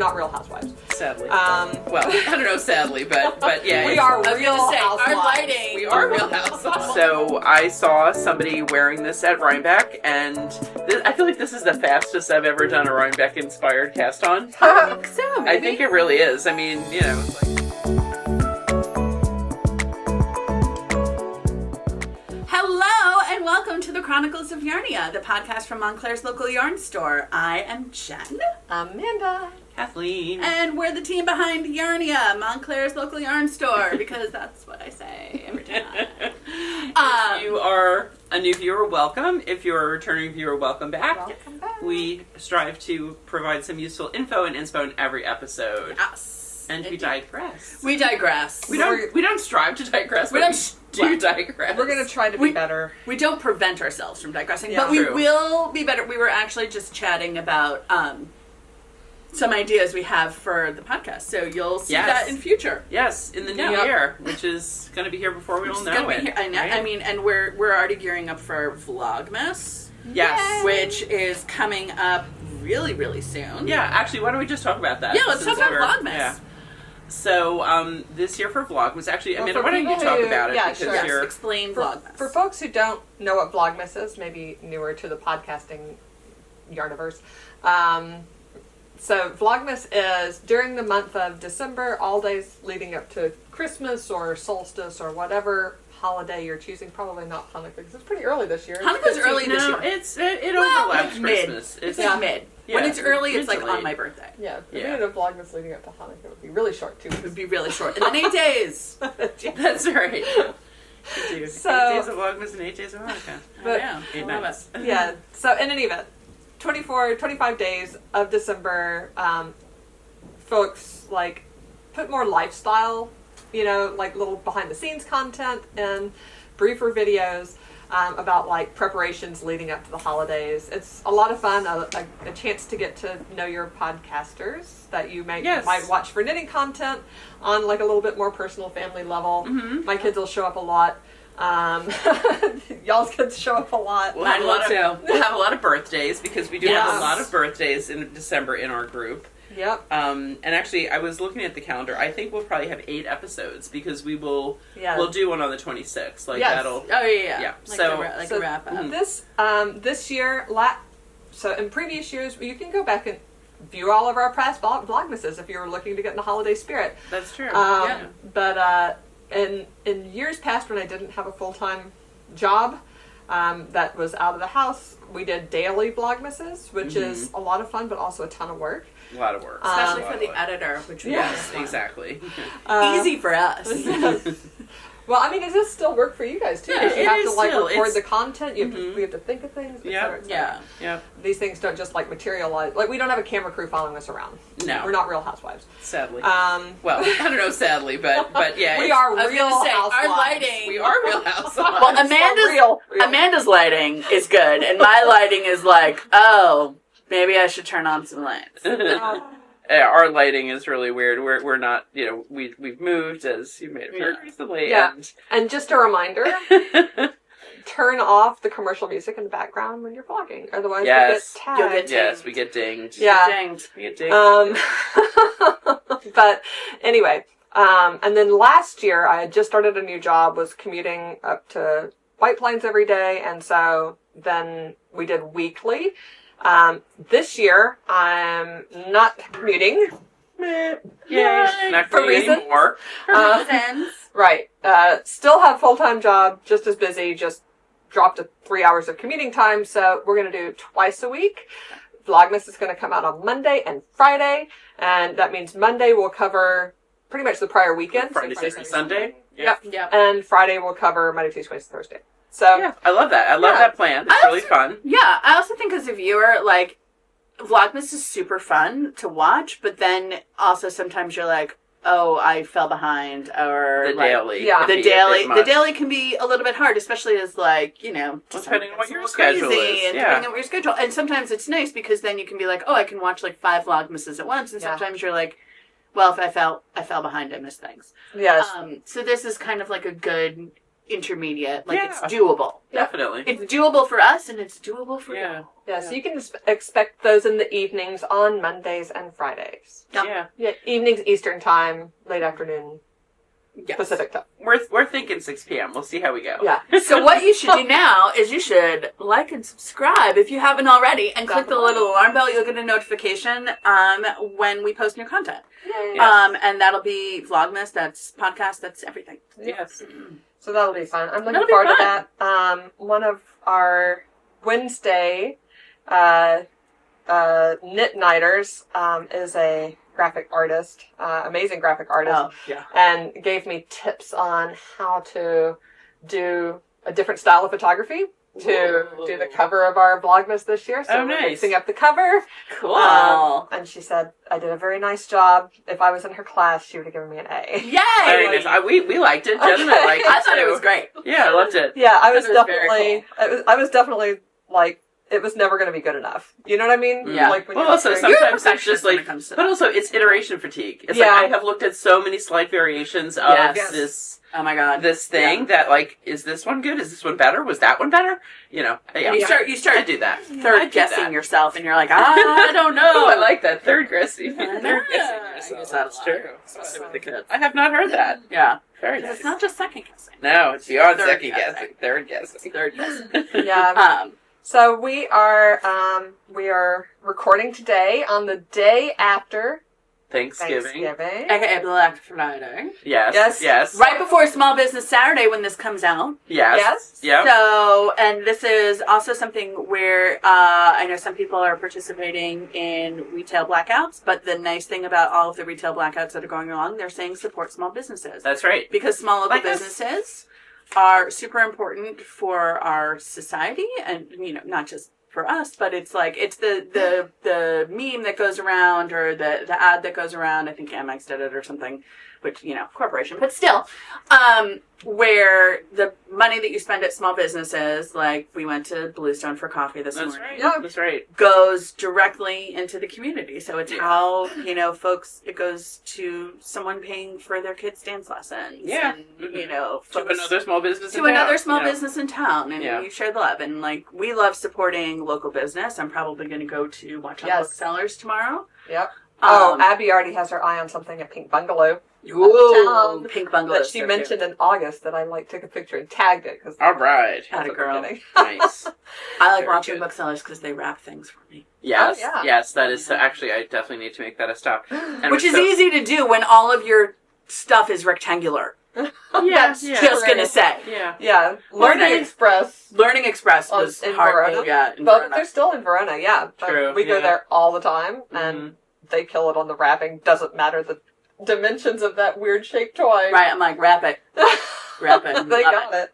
not Real Housewives. Sadly. Well, I don't know sadly, but yeah. We are Real Housewives. Our lighting. We are Real Housewives. So I saw somebody wearing this at Rhinebeck, and I feel like this is the fastest I've ever done a Rhinebeck-inspired cast on. I think so, maybe. I think it really is. I mean, you know, it's like... Hello, and welcome to the Chronicles of Yarnia, the podcast from Montclair's local yarn store. I am Jen. Amanda. Kathleen. And we're the team behind Yarnia, Montclair's local yarn store, because that's what I say every time. If you are a new viewer, welcome. If you're a returning viewer, welcome back. Welcome back. We strive to provide some useful info and inspo in every episode. Yes. And we digress. We digress. We don't strive to digress. We don't digress. We're going to try to be better. We don't prevent ourselves from digressing, Yeah. but we True. will be better. We were actually just chatting about some ideas we have for the podcast, so you'll see that in future. Yes, in the new year, which is going to be here before we all know it. I know. Right? I mean, and we're already gearing up for Vlogmas. Yes. Which is coming up really, really soon. Yeah, actually, why don't we just talk about that? Yeah, let's talk about Vlogmas. Yeah. So, this year for Vlogmas, actually, Amanda, why don't you talk about it? Yeah, because sure. you're... Explain For Vlogmas. folks who don't know what Vlogmas is, maybe newer to the podcasting Yarniverse, so Vlogmas is during the month of December, all days leading up to Christmas or solstice or whatever holiday you're choosing. Probably not Hanukkah because it's pretty early this year. Hanukkah's early this year. It overlaps mid. Christmas. It's like mid. Yeah, When it's early, it's like mid to on late. my birthday. Yeah, the minute of Vlogmas leading up to Hanukkah would be really short too. It would be really short. And then 8 days. That's right. So- 8 days of Vlogmas and 8 days of Hanukkah. But- Yeah, Eight I love nights. it. Yeah, so in any event, 25 days of December, folks like put more lifestyle, like little behind the scenes content and briefer videos about like preparations leading up to the holidays. It's a lot of fun, a chance to get to know your podcasters that you might watch for knitting content on like a little bit more personal family level. Mm-hmm. My kids will show up a lot. Y'all's kids show up a lot. We'll have a lot of birthdays because we do have a lot of birthdays in December in our group. Yep. And actually, I was looking at the calendar. I think we'll probably have 8 episodes because we'll do one on the 26th. Like that'll. Oh yeah. Yeah. Like So a wrap up. This year, so in previous years, you can go back and view all of our past Vlogmases if you're looking to get in the holiday spirit. That's true. But in years past, when I didn't have a full-time job that was out of the house, we did daily Vlogmases, which is a lot of fun, but also a ton of work. A lot of work, Especially for the editor, which was exactly. easy for us. Well, I mean, does this still work for you guys too? Yeah, Because you have to like still. record the content. You have to. We have to think of things. Et cetera, et cetera. Yeah. These things don't just like materialize. Like we don't have a camera crew following us around. No. We're not Real Housewives. Sadly. Well, I don't know, sadly, but yeah. We are I was Real gonna say, Housewives. our lighting. We are Real Housewives. Well, Amanda's lighting is good, and my lighting is like, oh, maybe I should turn on some lights. Yeah, our lighting is really weird. We're not, we've moved, as you may have heard recently. Yeah. And just a reminder, turn off the commercial music in the background when you're vlogging. Otherwise, Yes. we get tagged. You'll get Yes, we get dinged. Yeah. Danged. We get dinged. But anyway, and then last year I had just started a new job, was commuting up to White Plains every day, and so then we did weekly. This year I'm not commuting. Yay! Not For for reasons. anymore. Right. Still have full-time job, just as busy, just dropped to 3 hours of commuting time, so we're going to do twice a week. Vlogmas is going to come out on Monday and Friday, and that means Monday will cover pretty much the prior weekend. Friday, Saturday, Sunday. Yep. Yep. And Friday will cover Monday, Tuesday, Wednesday, Thursday. So Yeah, I love that. I love that plan. It's really fun. Yeah, I also think as a viewer, like, Vlogmas is super fun to watch, but then also sometimes you're like, oh, I fell behind, or The like, daily. Yeah. can The be a daily, bit the much. daily can be a little bit hard, especially as like, depending on what your it's schedule crazy, is. and Yeah. depending on what your schedule. And sometimes it's nice because then you can be like, oh, I can watch like 5 Vlogmases at once, and Yeah. sometimes you're like, well, if I fell behind, I missed things. yes. So this is kind of like a good intermediate. Like, Yeah. it's doable. Definitely. It's doable for us, and it's doable for Yeah. you. Yeah, so you can expect those in the evenings on Mondays and Fridays. Yeah. Yeah, evenings Eastern time, late afternoon Yes. Pacific time. We're thinking 6 p.m. We'll see how we go. Yeah. So what you should do now is you should like and subscribe if you haven't already, and click the little alarm bell. You'll get a notification when we post new content. Yay. Yes. And that'll be Vlogmas, that's podcast, that's everything. Yes. So that'll be fun. I'm looking That'll be forward to fun. that. One of our Wednesday knit nighters is a graphic artist, amazing graphic artist, Oh, yeah. and gave me tips on how to do a different style of photography to do the cover of our Vlogmas this year. So Oh, we're nice. fixing up the cover. Cool. And she said I did a very nice job. If I was in her class, she would have given me an A. Yay! Very nice. We liked it. Jen and I liked it. I thought it too. was great. Yeah, I loved it. Yeah, I was That was very definitely, I was definitely like, it was never going to be good enough. You know what I mean? Yeah. Like when Well, you're also doing- You're a sometimes it's perfectionist just when like, it comes to but that. also it's iteration fatigue. It's Yeah. like I have looked at so many slight variations of Yes. Oh my god. this thing that like, is this one good? Is this one better? Was that one better? You know, yeah. And you start I do that. I third do guessing that. yourself, and you're like, I don't know. Oh, I like that third guessing. I Third know. guessing I yourself. use that a That's lot. true. Especially with the kids. I have not heard that. Yeah. Very 'Cause nice. it's not just second guessing. No, it's beyond Third second guessing. guessing. Third guessing. Third guessing. Yeah. So we are recording today on the day after Thanksgiving. Thanksgiving. AKA Black Friday. Yes. Yes. Yes. Right before Small Business Saturday when this comes out. Yes. Yes. Yep. So, and this is also something where I know some people are participating in retail blackouts, but the nice thing about all of the retail blackouts that are going along, they're saying support small businesses. That's right. Because small local Like us. businesses are super important for our society, and not just for us, but it's like it's the meme that goes around, or the ad that goes around. I think Amex did it or something, which corporation, but still, where the money that you spend at small businesses, like we went to Bluestone for coffee this That's morning, right. Yeah. That's right. goes directly into the community. So it's Yeah. how, folks, it goes to someone paying for their kids' dance lessons. Yeah. And, To folks, another small business. to another small business in town. And Yeah. you share the love. And, we love supporting local business. I'm probably going to go to Watch on Yes. Booksellers tomorrow. Yep. Oh, Um, Abby already has her eye on something at Pink Bungalow Ooh, town Pink Bungalow. that she mentioned in August that I took a picture and tagged it because All right. Atta girl. Nice. I like Very watching good. booksellers because they wrap things for me. Yes. Oh, yeah. Yes. That is actually. I definitely need to make that a stop. And Which is so- easy to do when all of your stuff is rectangular. Yeah. That's yeah. Just going to say. Yeah. Yeah, Learning nice. Express. Learning Express On- was in hard. Verona? Yeah, in But Verona. they're still in Verona, yeah. But True, we go yeah. there all the time, and Mhm. they kill it on the wrapping. Doesn't matter the dimensions of that weird shaped toy. Right, I'm like, wrap it. Wrap it. They Love got it.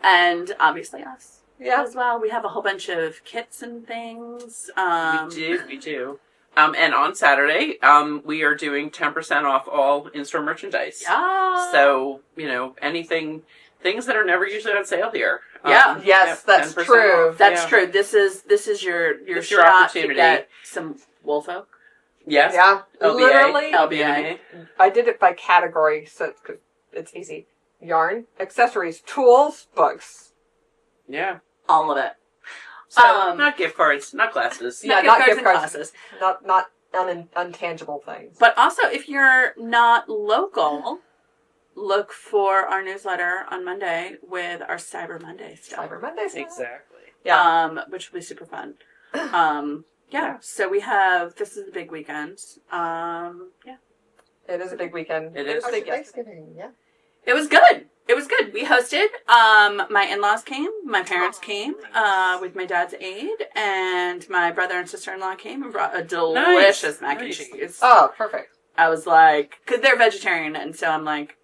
And obviously us Yeah. as well. We have a whole bunch of kits and things. We do. And on Saturday, we are doing 10% off all in-store merchandise. Yeah. So, things that are never usually on sale here. Yeah. Yes, that's 10% true. off. That's Yeah. true. This is your This is your shot opportunity. to get some Woolfolk. Yes. Yeah. LBA. Literally, LBA. I did it by category, so it's easy. Yarn, accessories, tools, books. Yeah. All of it. So, not gift cards, not glasses. Yeah, Not not gift gift cards cards. and classes. Not untangible things. But also, if you're not local, look for our newsletter on Monday with our Cyber Monday stuff. Cyber Mondays. Exactly. Yeah. Which will be super fun. Yeah. So this is a big weekend. Yeah. It is a big weekend. It is. a big Thanksgiving, yeah. It was good. It was good. We hosted. My in-laws came. My parents came with my dad's aid, and my brother and sister-in-law came and brought a delicious mac and Nice. cheese. Oh, perfect. I was like, because they're vegetarian, and so I'm like,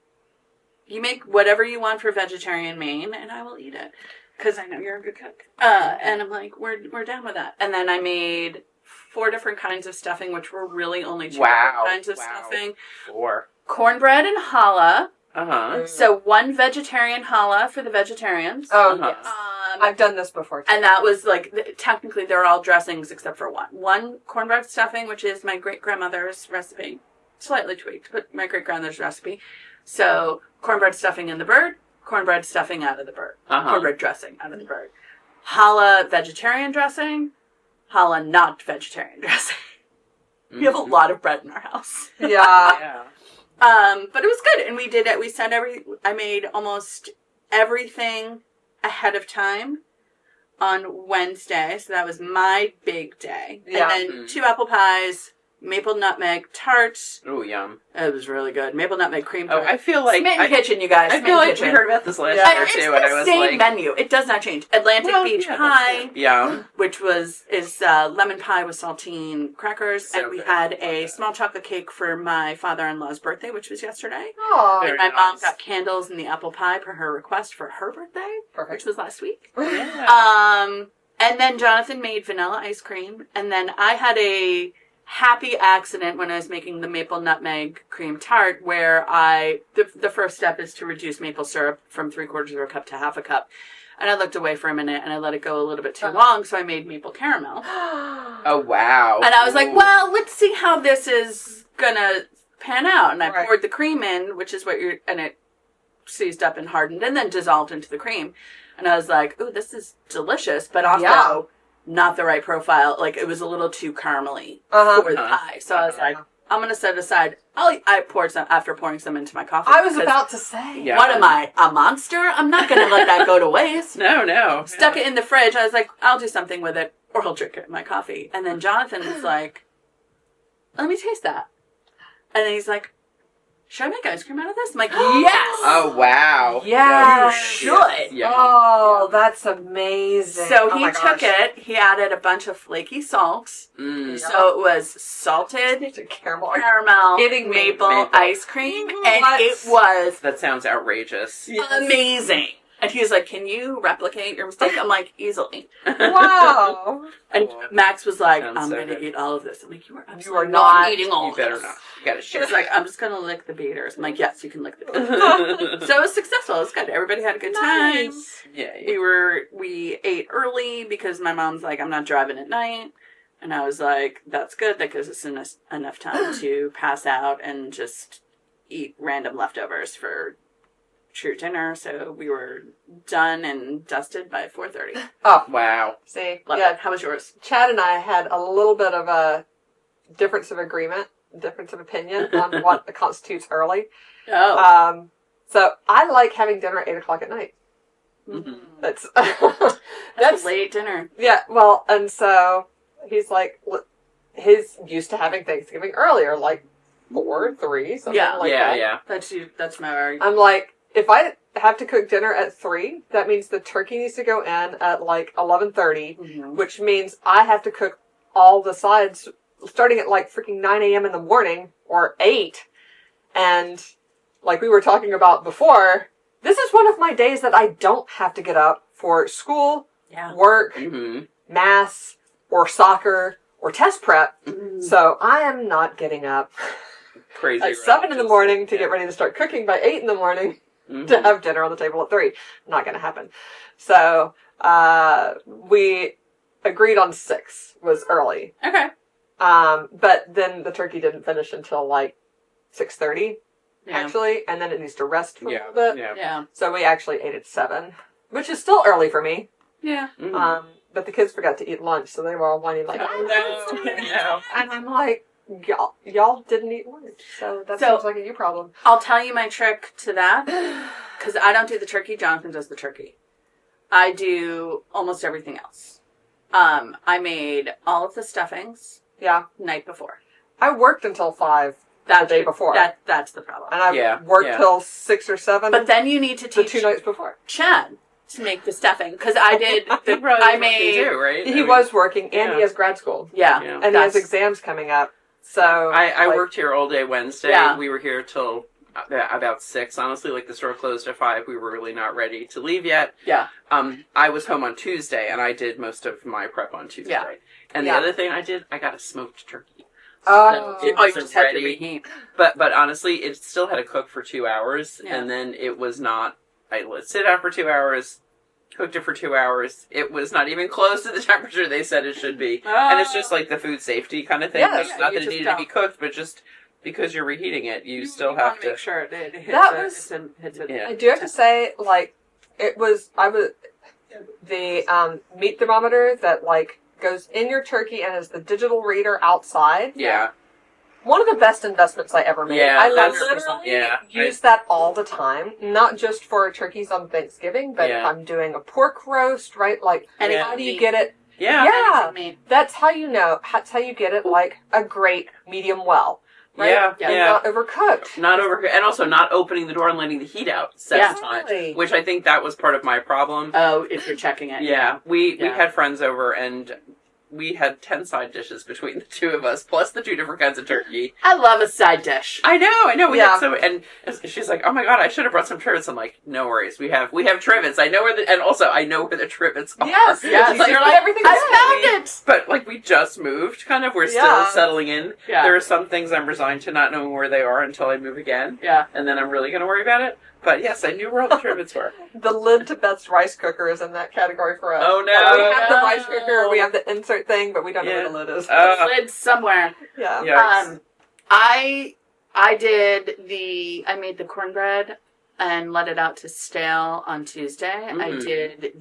you make whatever you want for vegetarian Maine, and I will eat it, because I know you're a good cook. And I'm like, we're down with that. And then I made 4 different kinds of stuffing, which were really only 2 Wow. different kinds of Wow. stuffing. 4. Cornbread and challah. Uh-huh. So 1 vegetarian challah for the vegetarians. Oh, Uh-huh. yes. I've done this before, too. And that was technically they're all dressings except for one. 1 cornbread stuffing, which is my great-grandmother's recipe. Slightly tweaked, but my great-grandmother's recipe. So cornbread stuffing in the bird, cornbread stuffing out of the bird. Uh-huh. Cornbread dressing out of the bird. Challah vegetarian dressing. Challah not vegetarian dressing. We have a lot of bread in our house. Yeah. Yeah. But it was good, and we did it. We said I made almost everything ahead of time on Wednesday, so that was my big day. Yeah. And then 2 apple pies, maple nutmeg tart. Oh, yum. It was really good. Maple nutmeg cream Oh, tart. I feel like... Smitten Kitchen, you guys. I feel like we heard about this last year, It's too, the and I was same like... menu. It does not change. Atlantic Well, Beach yeah, Pie, Yeah. which is lemon pie with saltine crackers, So and we good. had a small chocolate cake for my father-in-law's birthday, which was yesterday. Oh, Very And my mom nice. got candles and the apple pie per her request for her birthday, perfect. which was last week. Yeah. And then Jonathan made vanilla ice cream, and then I had a happy accident when I was making the maple nutmeg cream tart, where the first step is to reduce maple syrup from 3/4 of a cup to half a cup. And I looked away for a minute and I let it go a little bit too long, so I made maple caramel. Oh, wow. And I was like, Ooh. well, let's see how this is gonna pan out. And I Right. poured the cream in, which is and it seized up and hardened and then dissolved into the cream. And I was like, ooh, this is delicious, but also Yeah. not the right profile. Like, it was a little too caramely Uh-huh. for the pie. So I was like, I'm gonna set it aside. I poured some after pouring some into my coffee. I was because about to say. Yeah. What am I, a monster? I'm not gonna let that go to waste. No. Stuck it in the fridge. I was like, I'll do something with it, or I'll drink it in my coffee. And then Jonathan was like, let me taste that. And then he's like, should I make ice cream out of this? I'm like, yes! Oh, wow. Yeah. You should. Yeah. Oh, that's amazing. So Oh he my took gosh. it, he added a bunch of flaky salt. Mm. So it was salted It's a caramel. caramel, Kidding me. maple ice cream, and What? it was That sounds outrageous. amazing. And he was like, can you replicate your mistake? I'm like, easily. Wow. And Max was like, Sounds I'm so going to good. eat all of this. I'm like, you are You absolutely are not not. eating all You of better this. not. You gotta She share. was like, I'm just going to lick the beaters. I'm like, yes, you can lick the beaters. So it was successful. It was good. Everybody had a good time. Nice. Yeah. We ate early because my mom's like, I'm not driving at night. And I was like, that's good. That gives us enough time to pass out and just eat random leftovers for true dinner. So we were done and dusted by 4:30. Oh, Wow. see. Love Yeah, it. How was yours? Chad and I had a little bit of a difference of agreement, difference of opinion on what constitutes early. Oh. So I like having dinner at 8 o'clock at night. Mm-hmm. That's That's late dinner. yeah. Well, and so he's like, he's used to having Thanksgiving earlier, like 4, 3, something Yeah. like Yeah, that. yeah. That's you. That's my argument. I'm like, if I have to cook dinner at 3, that means the turkey needs to go in at like 11:30, Mhm. which means I have to cook all the sides starting at like freaking 9 a.m. in the morning or 8. And like we were talking about before, this is one of my days that I don't have to get up for school, Yeah. work, Mm-hmm. mass, or soccer, or test prep. Mm. So I am not getting up Crazy. at 7 in the morning to get ready to start cooking by 8 in the morning Mm-hmm. to have dinner on the table at 3. Not going to happen. So we agreed on 6 was early. Okay. But then the turkey didn't finish until like 6:30 Yeah. actually, and then it needs to rest for a Yeah. little bit. Yeah. Yeah. So we actually ate at 7, which is still early for me. Yeah. Mhm. But the kids forgot to eat lunch, so they were all whining like, Oh, no. No. and I'm like, y'all didn't eat lunch, so that So- sounds like a you problem. I'll tell you my trick to that, because I don't do the turkey. Jonathan does the turkey. I do almost everything else. I made all of the stuffings Yeah, night before. I worked until 5 the day before, That's the problem. and I Yeah, worked yeah. till 6 or 7 But then you need to the teach 2 nights before. Chad to make the stuffing, because I did. He probably I was working made. too, right? He was working, and yeah. he has grad school, Yeah. Yeah. and he has exams coming up. So I like, worked here all day Wednesday. Yeah. We were here till about 6. Honestly, like the store closed at 5. We were really not ready to leave yet. Yeah. I was home on Tuesday, and I did most of my prep on Tuesday. Yeah. And Yeah. the other thing I did, I got a smoked turkey. Oh, It Oh, you wasn't just had to ready. reheat. But honestly, it still had to cook for 2 hours, Yeah. and then it was not. I let it sit out for 2 hours, cooked it for 2 hours. It was not even close to the temperature they said it should be, and it's just like the food safety kind of thing. Yeah, It's yeah, not you that it just needed to be cooked, but just because you're reheating it, you still want have to make sure it hits That it. was- Hits it. Yeah. I do have to say, like, I was the meat thermometer that like goes in your turkey and is the digital reader outside. Yeah. One of the best investments I ever made. Yeah, I that's- literally yeah, use that all the time, not just for turkeys on Thanksgiving, but Yeah. if I'm doing a pork roast, right? Like, And Yeah. how do you get it? Yeah. Yeah. Anything meat. That's how you know. That's how you get it like a great medium well, right? Yeah. Yeah. And Yeah. not overcooked. Not over, and also not opening the door and letting the heat out Yeah. several times, Exactly. which I think that was part of my problem. Oh, if you're checking it. Yeah, we Yeah. had friends over and we had 10 side dishes between the two of us, plus the 2 different kinds of turkey. I love a side dish. I know. We Yeah. had so, and she's like, "Oh my god, I should have brought some trivets." I'm like, "No worries, we have trivets. I know and also I know where the trivets are." Yes, Yes. yes. You're like, everything I found it. But like we just moved, kind of. We're still Yeah. settling in. Yeah. There are some things I'm resigned to not knowing where they are until I move again, Yeah. and then I'm really going to worry about it. But yes, I knew where all the trivets were. The lid to Beth's rice cooker is in that category for us. Oh, no. We have the No. rice cooker, we have the insert thing, but we don't know Yeah. where the lid is. The lid's somewhere. Yeah. Yikes. I made the cornbread and let it out to stale on Tuesday. I did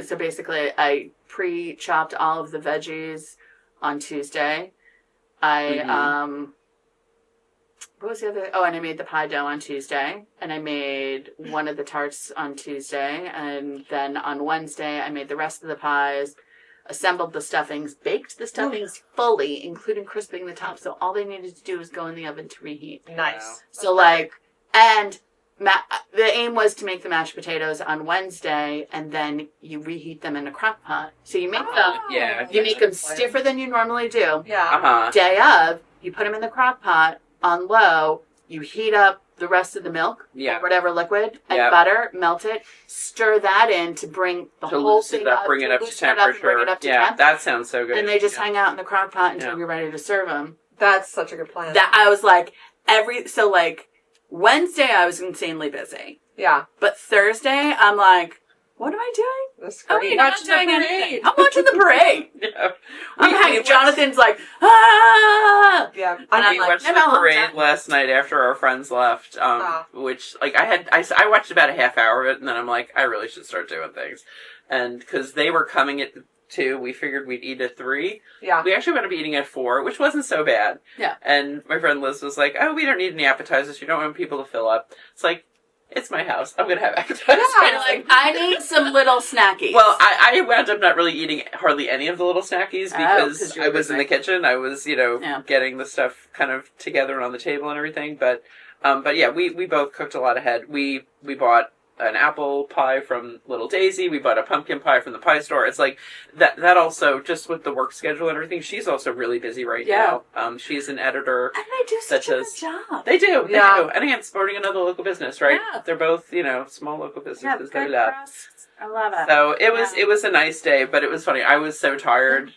so basically I pre-chopped all of the veggies on Tuesday. What was the other? Oh, and I made the pie dough on Tuesday, and I made one of the tarts on Tuesday, and then on Wednesday I made the rest of the pies, assembled the stuffings, baked the stuffings fully, including crisping the top, so all they needed to do was go in the oven to reheat. Nice. So the aim was to make the mashed potatoes on Wednesday, and then you reheat them in a crock pot. So you make them, Yeah. you make them stiffer than you normally do. Yeah. Day of, you put them in the crock pot on low, you heat up the rest of the milk, Yeah. or whatever liquid, and Yeah. butter, melt it, stir that in to bring the To whole loosen thing it up, up, bring it up to loosen it up and temperature. bring it up to Yeah, temp. that sounds so good. And they just Yeah. hang out in the crock pot until Yeah. you're ready to serve them. That's such a good plan. That I was like, Wednesday I was insanely busy. Yeah. But Thursday, I'm like, what am I doing? That's Oh, great. wait, I'm not doing anything. I'm watching the parade. Yeah. I'm hanging. watched- Jonathan's like, ah! Yeah. And I'm we like, watched I'm the all parade done. last night after our friends left, which, like, I watched about a half hour of it, and then I'm like, I really should start doing things. And, because they were coming at 2, we figured we'd eat at 3. Yeah. We actually wound up eating at 4, which wasn't so bad. Yeah. And my friend Liz was like, oh, we don't need any appetizers, you don't want people to fill up. It's like, it's my house, I'm gonna have appetizers. And like, I need some little snackies. Well, I wound up not really eating hardly any of the little snackies because 'cause you I were was in the busy. kitchen. I was, Yeah. getting the stuff kind of together and on the table and everything. But yeah, we both cooked a lot ahead. We bought an apple pie from Little Daisy. We bought a pumpkin pie from the pie store. It's like that also, just with the work schedule and everything, she's also really busy right Yeah. now. She's an editor. and they do such a that good does- job. They do. Yeah. And again, supporting another local business, right? Yeah. They're both, small local Yeah, businesses. good They're press. I love it. so it was Yeah. it was a nice day, but it was funny. I was so tired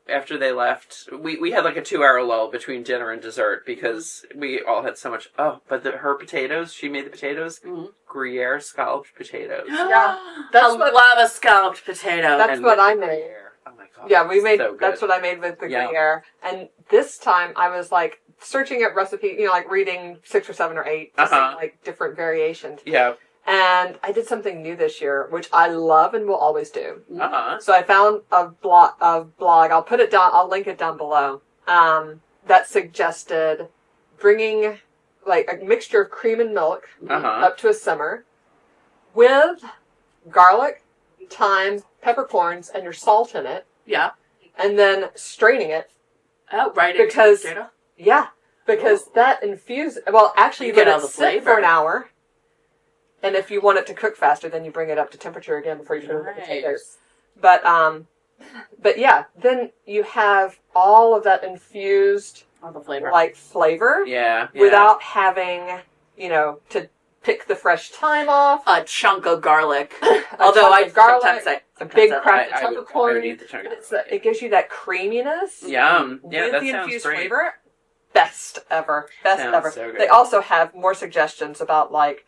after they left. We had like a 2-hour lull between dinner and dessert because we all had so much. Oh, but her potatoes, she made the potatoes, Mhm. Gruyere scalloped potatoes. Yeah. I That's what- love a scalloped potato. That's And what with I made. Gruyere. Oh my god. Yeah, we made. so good. That's what I made with the Yeah. Gruyere. And this time, I was like searching at recipes, like reading 6 or 7 or 8 to see like different variations. Yeah. And I did something new this year, which I love and will always do. Uh-huh. So I found a blog. I'll put it down. I'll link it down below. That suggested bringing like a mixture of cream and milk Uh-huh. up to a simmer with garlic, thyme, peppercorns, and your salt in it, Yeah. and then straining it. Oh, right. Because- into the potato? Yeah, because that infuse. Well, actually, You you let get all it the sit flavor. for an hour. And if you want it to cook faster, then you bring it up to temperature again before you put it in the Nice. potatoes. But yeah, then you have all of that infused All the flavor. like flavor Yeah. without having, to pick the fresh thyme off. A chunk of garlic. a Although chunk I of garlic, sometimes I a big I- cracked I chunk would- of corn. I would eat the chunk of It gives you that creaminess. Yum. Yeah, with that the sounds infused great. flavor. Best ever. Best Sounds ever. so good. They also have more suggestions about like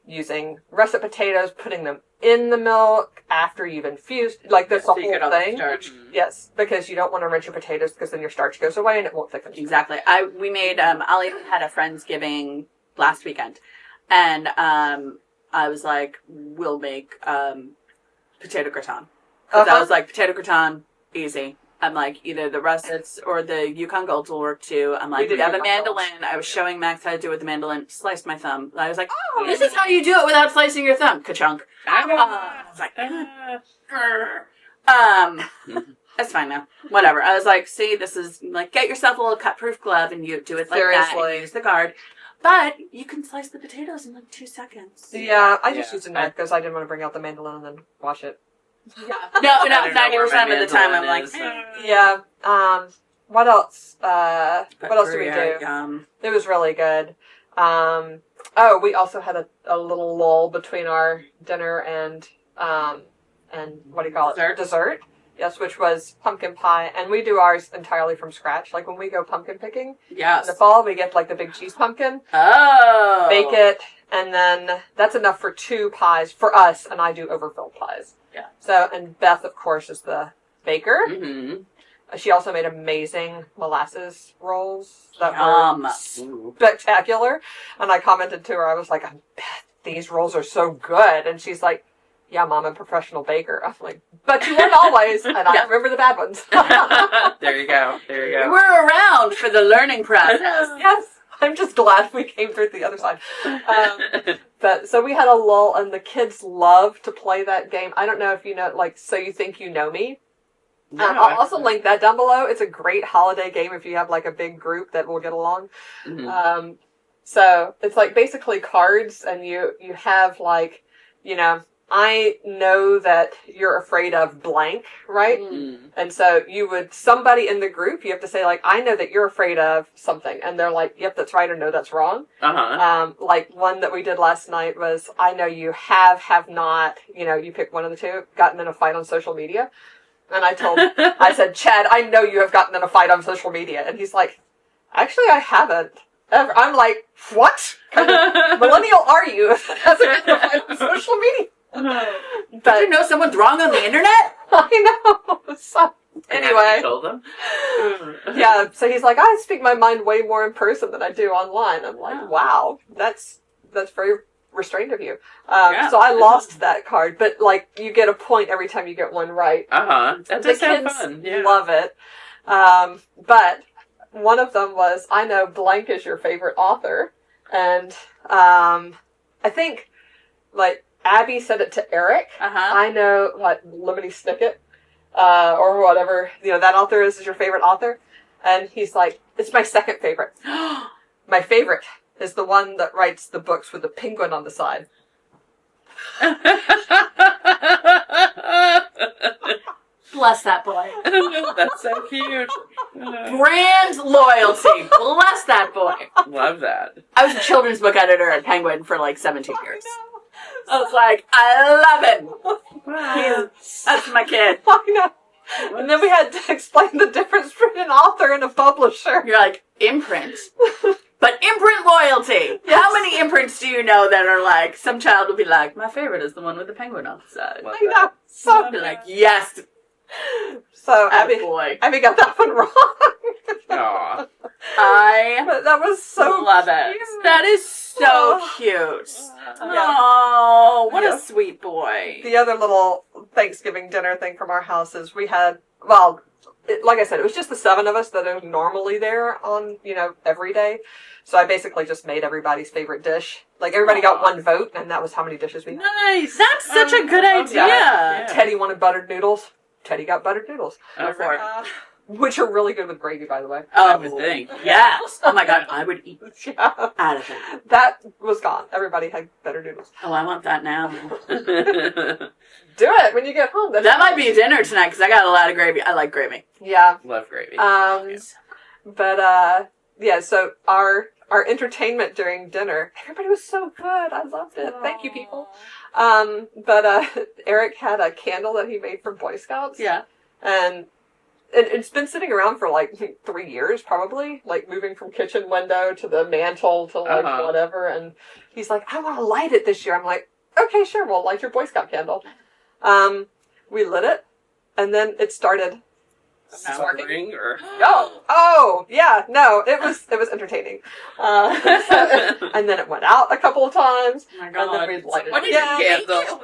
using russet potatoes, putting them in the milk after you've infused. Like, that's the So you get whole all the thing. starch. Yes, because you don't want to rinse your potatoes because then your starch goes away and it won't thicken. Exactly. We made, Ollie had a Friendsgiving last weekend. And I was like, we'll make potato gratin. Because I was like, potato gratin, easy. I'm like, either the russets or the Yukon Golds will work too. I'm like, we have a mandolin. I was showing Max how to do it with the mandolin. Sliced my thumb. I was like, oh, this is how you do it without slicing your thumb. Ka-chunk. I was like, it's fine now. Whatever. I was like, see, this is like, get yourself a little cut-proof glove and you do it like that and use the guard. But you can slice the potatoes in like 2 seconds. Yeah, I just used a knife because I didn't want to bring out the mandolin and then wash it. Yeah. No, 90% of the time I'm like, yeah. What else? What else did we do? It was really good. Oh, we also had a little lull between our dinner and what do you call it? Dessert. Yes, which was pumpkin pie, and we do ours entirely from scratch. Like when we go pumpkin picking in the fall, we get like the big cheese pumpkin. Oh, bake it, and then that's enough for 2 pies for us, and I do overfilled pies. Yeah. So, and Beth, of course, is the baker. Mm-hmm. She also made amazing molasses rolls that were spectacular. And I commented to her, I was like, I bet these rolls are so good. And she's like, yeah, Mom, I'm a professional baker. I'm like, but you weren't always, and I remember the bad ones. There you go. You were around for the learning process. Yes. I'm just glad we came through the other side. But so we had a lull, and the kids love to play that game. I don't know if you know, like, So You Think You Know Me. I'll also link that down below. It's a great holiday game if you have like a big group that will get along. Mm-hmm. So it's like basically cards, and you have like, you know, I know that you're afraid of blank, right? Mm. And so somebody in the group, you have to say like, I know that you're afraid of something. And they're like, yep, that's right, or no, that's wrong. Uh-huh. Like one that we did last night was, I know you have not, you know, you pick one of the two, gotten in a fight on social media. And I said, Chad, I know you have gotten in a fight on social media. And he's like, actually, I haven't. Ever. I'm like, what kind of millennial are you? Hasn't gotten in a fight on social media. But did you know someone's wrong on the internet? I know. So, anyway. You told them? Yeah, so he's like, I speak my mind way more in person than I do online. I'm like, wow, that's very restrained of you. So I lost that card, but like you get a point every time you get one right. That does sound fun. Yeah. Love it. But one of them was, I know blank is your favorite author, and I think like Abby said it to Eric. I know what Lemony Snicket or whatever, you know, that author is your favorite author, and he's like, it's my second favorite. My favorite is the one that writes the books with the penguin on the side. Bless that boy. That's so cute. Brand loyalty. Bless that boy. Love that. I was a children's book editor at Penguin for like 17 years. I was like, I love him. Wow. That's my kid. I know. And then we had to explain the difference between an author and a publisher. You're like, imprint. But imprint loyalty. Yes. How many imprints do you know that are like, some child will be like, my favorite is the one with the penguin on the side. I know. So I'll be like, yes. So Abby got that one wrong. Aww. But that was so love cute. it. That is so cute. Oh, what a sweet boy. The other little Thanksgiving dinner thing from our house is we had, well, like I said, it was just the 7 of us that are normally there on, you know, every day. So I basically just made everybody's favorite dish. Like, everybody got one vote, and that was how many dishes we had. Nice. That's such a good idea. Yeah. Teddy wanted buttered noodles. Teddy got buttered noodles. Go for it. Which are really good with gravy, by the way. I would think. Yes. Oh my God, I would eat out of that. That was gone. Everybody had better noodles. Oh, I want that now. Do it when you get home. That might be dinner tonight because I got a lot of gravy. I like gravy. Yeah. Love gravy. But yeah, so our entertainment during dinner, everybody was so good. I loved it. Aww. Thank you, people. But Eric had a candle that he made from Boy Scouts. Yeah. And it's been sitting around for like 3 years, probably, like moving from kitchen window to the mantle to like whatever. And he's like, I want to light it this year. I'm like, okay, sure, we'll light your Boy Scout candle. We lit it, and then it started Sparking or no. Oh, yeah, no, it was entertaining. And then it went out a couple of times. Oh my And God. then we'd light it What did again. you make it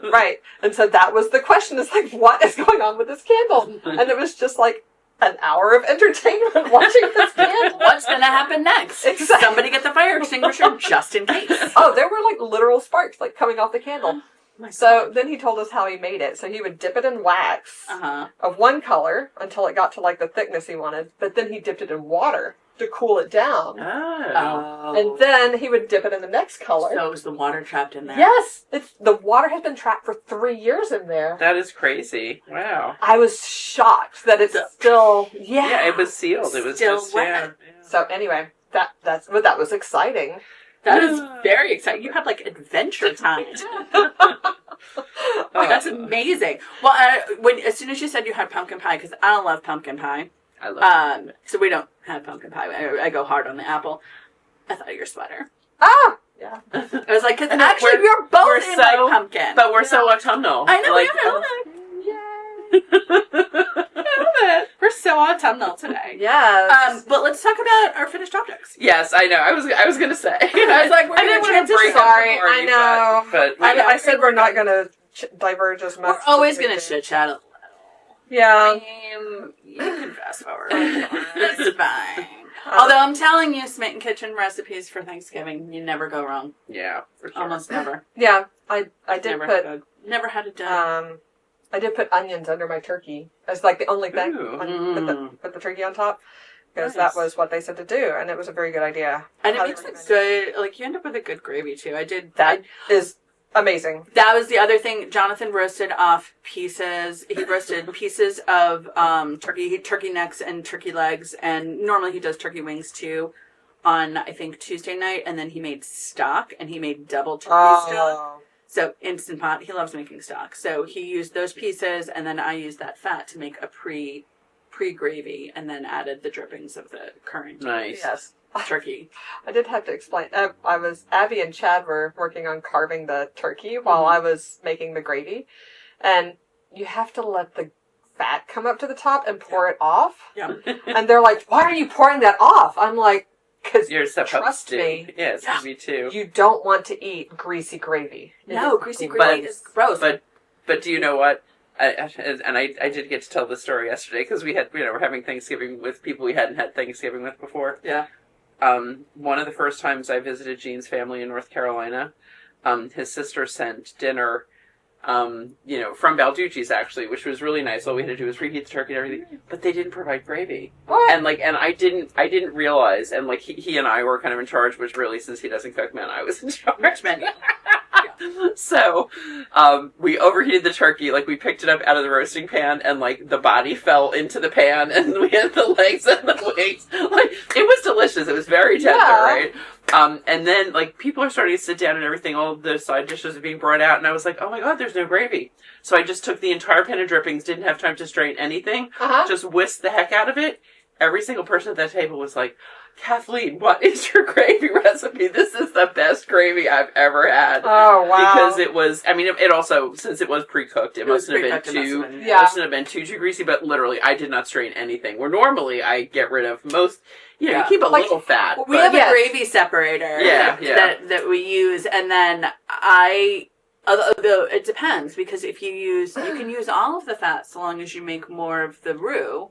with? Right. And so that was the question, is like, what is going on with this candle? And it was just like an hour of entertainment watching this candle. What's going to happen next? Exactly. Somebody get the fire extinguisher just in case. Oh, there were like literal sparks like coming off the candle. My So then he told us how he made it. So he would dip it in wax Uh-huh. of one color until it got to like the thickness he wanted, but then he dipped it in water to cool it down. Oh. And then he would dip it in the next color. So it was the water trapped in there. Yes, the water has been trapped for 3 years in there. That is crazy. Wow. I was shocked that it's still Yeah, it was sealed. It was Still just wet. yeah. So anyway, that was exciting. That is very exciting. You had like adventure time. Oh, That's amazing. Well, as soon as you said you had pumpkin pie, because I don't love pumpkin pie. I love it. So we don't have pumpkin pie. I go hard on the apple. I thought of your sweater. Ah! Yeah. I was like, because I know, actually we're both in so- like pumpkin. But we're so autumnal. I know, Like, I know that. We're so autumnal today. Yes. But let's talk about our finished objects. Yes, I know. I was gonna say. I was like, we're I gonna didn't want to transition. break Sorry, up the party, I know. but I said we're not going to diverge as much. We're always going to chit-chat a little. Yeah. You can fast forward. It's fine. Although I'm telling you, Smitten Kitchen recipes for Thanksgiving, you never go wrong. yeah, for sure. Almost never. Yeah, I did Never had it done. I did put onions under my turkey as like the only thing. Ooh. Put the turkey on top because Nice. that was what they said to do, and it was a very good idea. And it Highly makes it recommend good. Like, you end up with a good gravy, too. That is amazing. That was the other thing. Jonathan roasted off pieces. He roasted pieces of turkey necks and turkey legs, and normally he does turkey wings too on, I think, Tuesday night, and then he made stock, and he made double turkey stock. So Instant Pot, he loves making stock. So he used those pieces, and then I used that fat to make a pre-gravy, and then added the drippings of the current Nice. Yes. turkey. I did have to explain. Abby and Chad were working on carving the turkey while I was making the gravy. And you have to let the fat come up to the top and pour it off. Yeah. And they're like, why are you pouring that off? I'm like, because You're supposed trust to. me, Yes, me too. you don't want to eat greasy gravy. It No, is greasy gross. gravy is gross. But do you know what? I did get to tell the story yesterday because we're having Thanksgiving with people we hadn't had Thanksgiving with before. Yeah. One of the first times I visited Gene's family in North Carolina, his sister sent dinner, from Balducci's actually, which was really nice. All we had to do was reheat the turkey and everything, but they didn't provide gravy. What? And I didn't realize, and he and I were kind of in charge, which really, since he doesn't cook, meant I was in charge. So, we overheated the turkey, we picked it up out of the roasting pan, and the body fell into the pan, and we had the legs and the wings. It was delicious. It was very tender, right? And then people are starting to sit down and everything, all of the side dishes are being brought out, and I was like, oh my god, there's no gravy. So I just took the entire pan of drippings, didn't have time to strain anything, just whisked the heck out of it. Every single person at that table was like, Kathleen, what is your gravy recipe? This is the best gravy I've ever had. Oh, wow. Because it was, it also, since it was pre-cooked, it mustn't have been too greasy, but literally, I did not strain anything. Where normally, I get rid of most, you keep a little fat. We have a gravy separator Yeah. that we use, and then although it depends, because if you can use all of the fat so long as you make more of the roux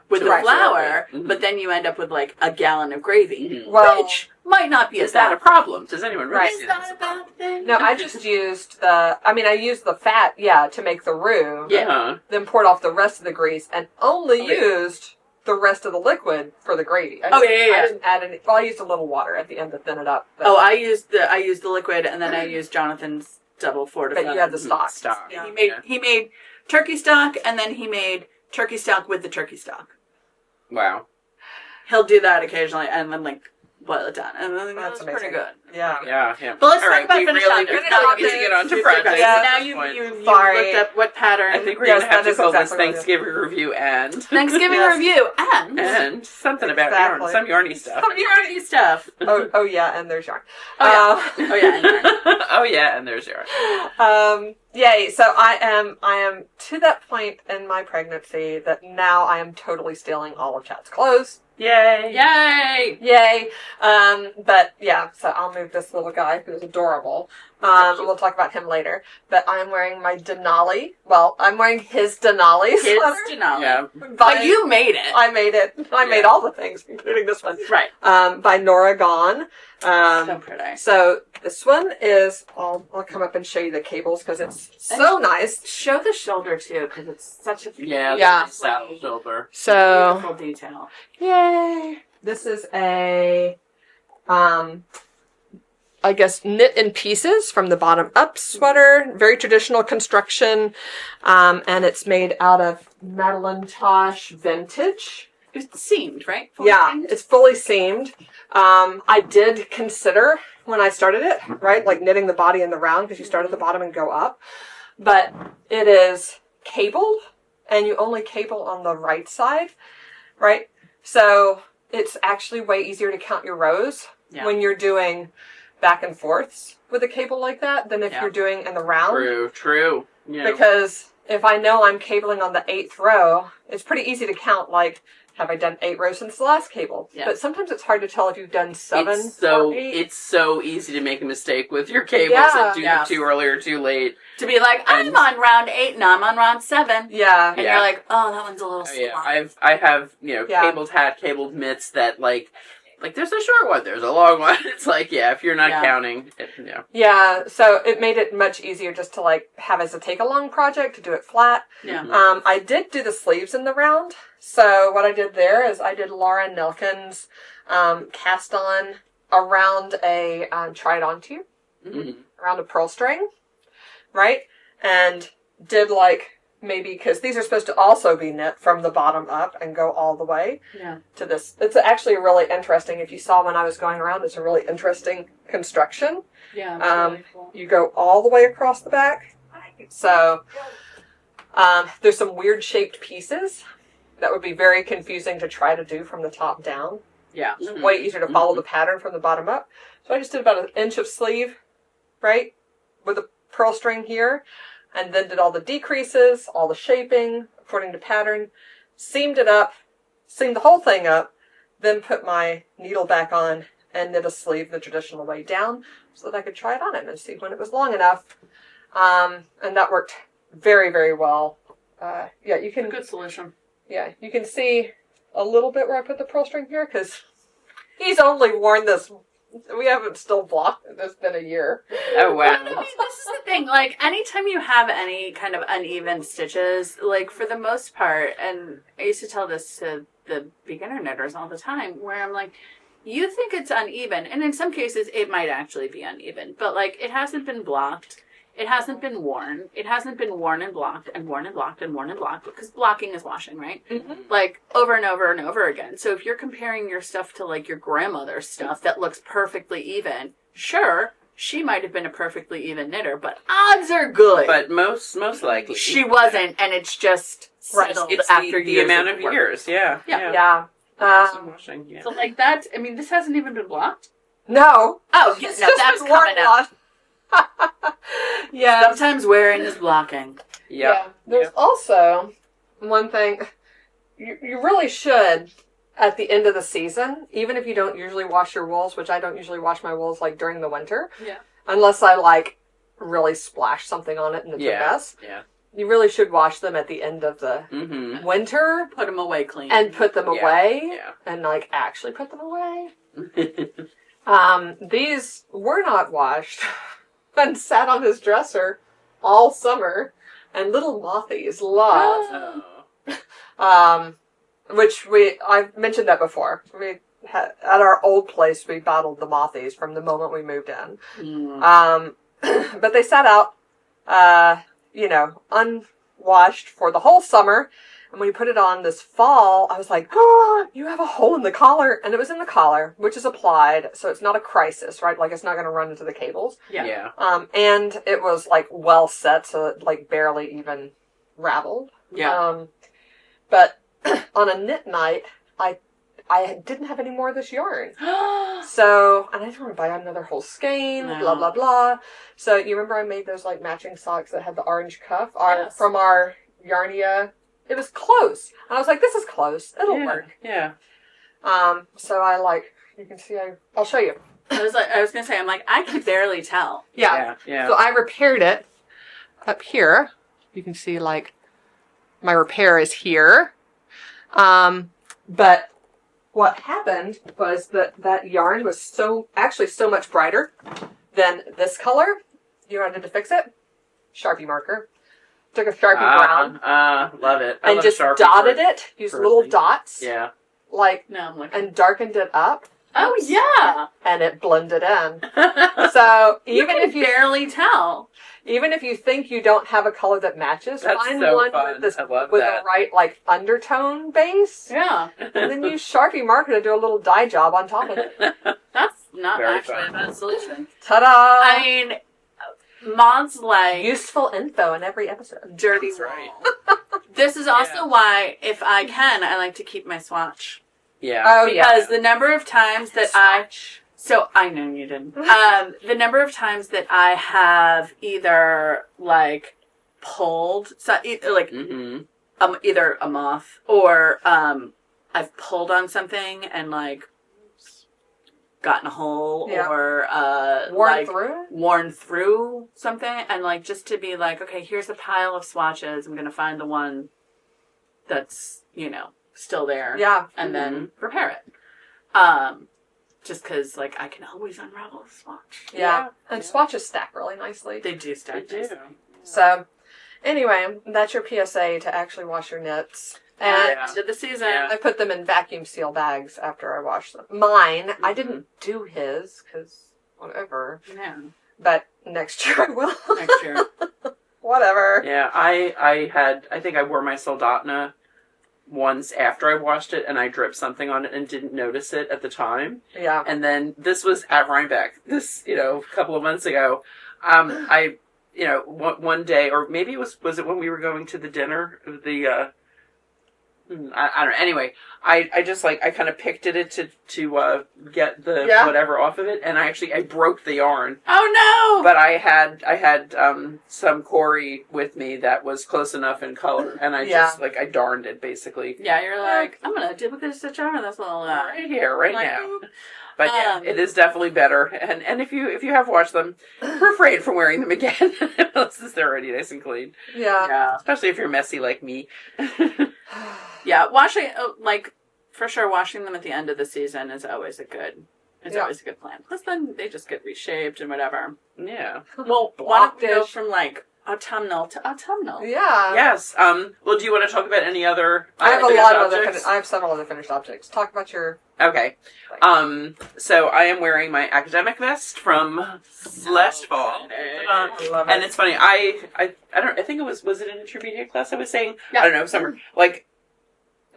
with the flour, but then you end up with a gallon of gravy, which might not be Is that a problem? Does anyone really see that? Is that a bad thing? No, I just used I used the fat, to make the roux. Yeah. Then poured off the rest of the grease and only used the rest of the liquid for the gravy. I didn't add any. Well, I used a little water at the end to thin it up. But, I used the liquid, and then I used Jonathan's double fortified. But you had the stock. Yeah. He made turkey stock, and then he made turkey stock with the turkey stock. Wow. He'll do that occasionally, and then boil it down. And then That's that's pretty amazing. good. Yeah. But let's All talk about we finish really objects. do Now not we get to get on to do projects. projects. Yeah. So now you Sorry. looked up what pattern. I think we're Yes, going to have that to is call this exactly what it is. Thanksgiving review and Thanksgiving Yes. review and something about Exactly. yarn, some yarny stuff. some yarny stuff. Oh yeah, and there's yarn. Oh yeah, and yarn. Oh yeah, and there's yarn. Yay! So I am to that point in my pregnancy that now I am totally stealing all of Chad's clothes. Yay! Yay! Yay! But yeah, so I'll move this little guy who's adorable. We'll talk about him later. But I'm wearing my Denali. Well, I'm wearing his Denali Kids sweater. Denali. Yeah. But you made it. I made it. I made all the things, including this one. Right. By Nora Gone. So pretty. So this one is, I'll come up and show you the cables because it's so nice. Show the shoulder too, because it's such a Yeah. Saddle shoulder. So, beautiful detail. yay! This is a, I guess, knit in pieces from the bottom up sweater. Very traditional construction. And it's made out of Madeline Tosh vintage. It's seamed, right? Fully Yeah, seamed? it's fully seamed. I did consider when I started it, right, like knitting the body in the round because you start at the bottom and go up. But it is cabled, and you only cable on the right side, right? So it's actually way easier to count your rows when you're doing back and forths with a cable like that than if you're doing in the round. True. Yeah. Because if I know I'm cabling on the 8th row, it's pretty easy to count, like, have I done 8 rows since the last cable? Yeah. But sometimes it's hard to tell if you've done 7 or 8. It's so easy to make a mistake with your cables and do them too early or too late. To be like, I'm on round 8 and I'm on round 7. Yeah. And you're like, oh, that one's a little Yeah, squat. I have cabled hat, cabled mitts that like there's a short one, there's a long one. It's like if you're not counting, Yeah, so it made it much easier just to like have as a take along project to do it flat. Yeah. I did do the sleeves in the round. So what I did there is I did Laura Nelkin's cast on around a tried on to around a Purl-String, right? And did like maybe because these are supposed to also be knit from the bottom up and go all the way to this. It's actually really interesting. If you saw when I was going around, it's a really interesting construction. Yeah. Really cool. You go all the way across the back. So there's some weird shaped pieces that would be very confusing to try to do from the top down. Yeah. It's way easier to follow the pattern from the bottom up. So I just did about 1 inch of sleeve, right, with a Purl-String here, and then did all the decreases, all the shaping according to pattern, seamed it up, seamed the whole thing up, then put my needle back on and knit a sleeve the traditional way down so that I could try it on it and see when it was long enough. And that worked very, very well. You can Good solution. Yeah, you can see a little bit where I put the Purl-String here because he's only worn this. We haven't still blocked it. It's been a year. Oh wow. I mean, this is the thing. Like, anytime you have any kind of uneven stitches, like for the most part, and I used to tell this to the beginner knitters all the time, where I'm like, you think it's uneven, and in some cases it might actually be uneven, but like it hasn't been blocked. It hasn't been worn. It hasn't been worn and blocked and worn and blocked and worn and blocked because blocking is washing, right? Mm-hmm. Like over and over and over again. So if you're comparing your stuff to like your grandmother's stuff that looks perfectly even, sure, she might have been a perfectly even knitter, but odds are good. But most likely she wasn't, and it's just settled it's after the years amount of of work. years. Yeah. Yeah. Washing, yeah. So like that, I mean, this hasn't even been blocked. No. Oh, It's no, just that's been worn coming up. off. Yeah. Sometimes wearing is blocking. Yeah. There's also one thing you really should at the end of the season, even if you don't usually wash your wools, which I don't usually wash my wools like during the winter. Yeah. Unless I like really splash something on it and it's a mess. Yeah. You really should wash them at the end of the winter Put them away clean. and put them away Yeah. and like actually put them away. These were not washed and sat on his dresser all summer, and little mothies loved. Oh. Which I've mentioned that before. We had, at our old place, we bottled the mothies from the moment we moved in. But they sat out, unwashed for the whole summer, And when you put it on this fall, I was like, oh, you have a hole in the collar. And it was in the collar, which is applied. So it's not a crisis, right? Like it's not going to run into the cables. Yeah. And it was like well set. So it like barely even raveled. Yeah. But on a knit night, I didn't have any more of this yarn. So, and I didn't want to buy another whole skein, blah, blah, blah. So, you remember I made those, like, matching socks that had the orange cuff from our Yarnia? It was close. And I was like, this is close. It'll work. Yeah. So I, you can see, I'll show you. I was going to say, I'm like, I could barely tell. Yeah. So I repaired it up here. You can see, like, my repair is here. But what happened was that yarn was so much brighter than this color. You wanted to fix it? Sharpie marker. Took a Sharpie brown. Love it. And just dotted it. Used little dots. Yeah. And darkened it up. Oh, yeah. And it blended in. So even if you barely tell. Even if you think you don't have a color that matches, That's find so one fun. with that. the right undertone base. Yeah. And then use Sharpie marker to do a little dye job on top of it. That's not Very actually fun. a bad solution. Ta-da! I mean, Mom's like... Useful info in every episode. Dirty That's right. This is also why, if I can, I like to keep my swatch. Yeah. Oh, Because the number of times that So, I know you didn't. The number of times that I have either, pulled, either a moth or, I've pulled on something and, gotten a hole or, worn through something. And, just to be okay, here's a pile of swatches. I'm going to find the one that's, still there. Yeah. And then repair it. Just because, I can always unravel a swatch. Yeah. And swatches stack really nicely. They do stack. They do. So, anyway, that's your PSA to actually wash your knits. And End of the season. I put them in vacuum seal bags after I washed them. Mine, I didn't do his, because whatever. Yeah. But next year I will. Next year. Whatever. Yeah, I think I wore my Soldotna once after I washed it, and I dripped something on it and didn't notice it at the time. Yeah. And then this was at Rhinebeck, a couple of months ago. One day, or maybe was it when we were going to the dinner? I don't know. Anyway, I just I kind of picked at it to get the whatever off of it, and I broke the yarn. Oh no! But I had some Corey with me that was close enough in color, and I just I darned it basically. Yeah, you're like, I'm gonna duplicate stitch over this little right here, right now. Boop. But yeah, it is definitely better. And if you have washed them, refrain from wearing them again unless they're already nice and clean. Yeah. Especially if you're messy like me. Yeah, washing for sure, washing them at the end of the season is always always a good plan. Plus, then they just get reshaped and whatever. Yeah. Well, why don't we go from autumnal to autumnal? Yeah. Yes. Well, do you want to talk about any other? I have I have several other finished objects. Talk about your. Okay. So I am wearing my academic vest from last fall. I love it. And it's funny. I think it was it an intermediate class I was saying? Yeah. I don't know, summer.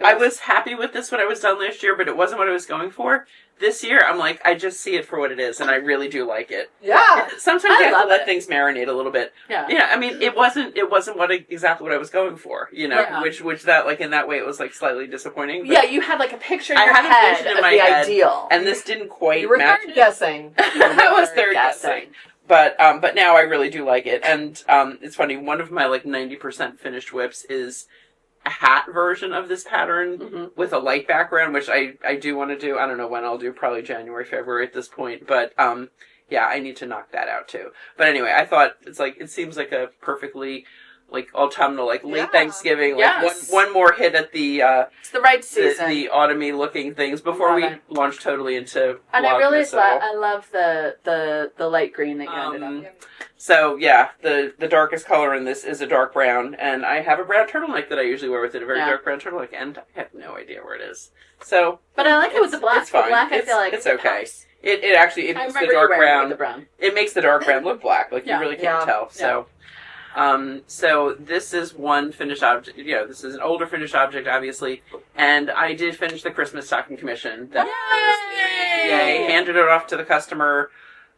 I was happy with this when I was done last year, but it wasn't what I was going for. This year, I'm I just see it for what it is, and I really do like it. Yeah. Sometimes I have to let things marinate a little bit. Yeah. Yeah, I mean, it wasn't exactly what I was going for, which that, in that way, it was, slightly disappointing. But you had, a picture in I your had a head vision in of my the head, ideal. and this didn't quite You were match. third guessing. I was third guessing. But now I really do like it. And it's funny, one of my 90% finished whips is a hat version of this pattern with a light background, which I do want to do. I don't know when I'll do, probably January, February at this point. But yeah, I need to knock that out too. But anyway, I thought it seems like a perfectly autumnal, late Thanksgiving, one more hit at the it's the right season, the autumny looking things before we launch totally into. And I really I love the light green that you ended up. So yeah, the darkest color in this is a dark brown, and I have a brown turtleneck that I usually wear with it, a very dark brown turtleneck, and I have no idea where it is. So, but I like it with the black. It's fine. The black, I feel like it's okay. It makes the dark brown. It makes the dark brown look black. You really can't tell. So. So this is one finished object. This is an older finished object, obviously, and I did finish the Christmas stocking commission. Yay! Handed it off to the customer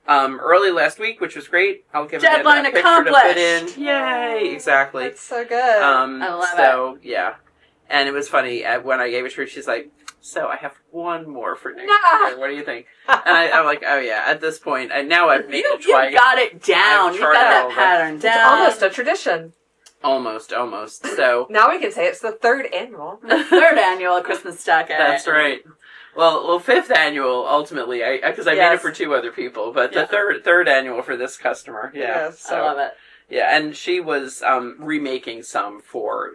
early last week, which was great. I'll give Deadline a picture to accomplished. put in. Yay! Exactly. That's so good. I love it. Yeah, and it was funny when I gave it to her. She's like, "So I have one more for next year. What do you think?" And I'm like, "Oh yeah." At this point, and now I've made it twice. You got it down. You got that pattern down. It's almost a tradition. Almost. So now we can say it's the third annual. The third annual Christmas stocking. That's right. Well, fifth annual ultimately, because I made it for two other people, but the third annual for this customer. Yeah, yes, so, I love it. Yeah, and she was remaking some for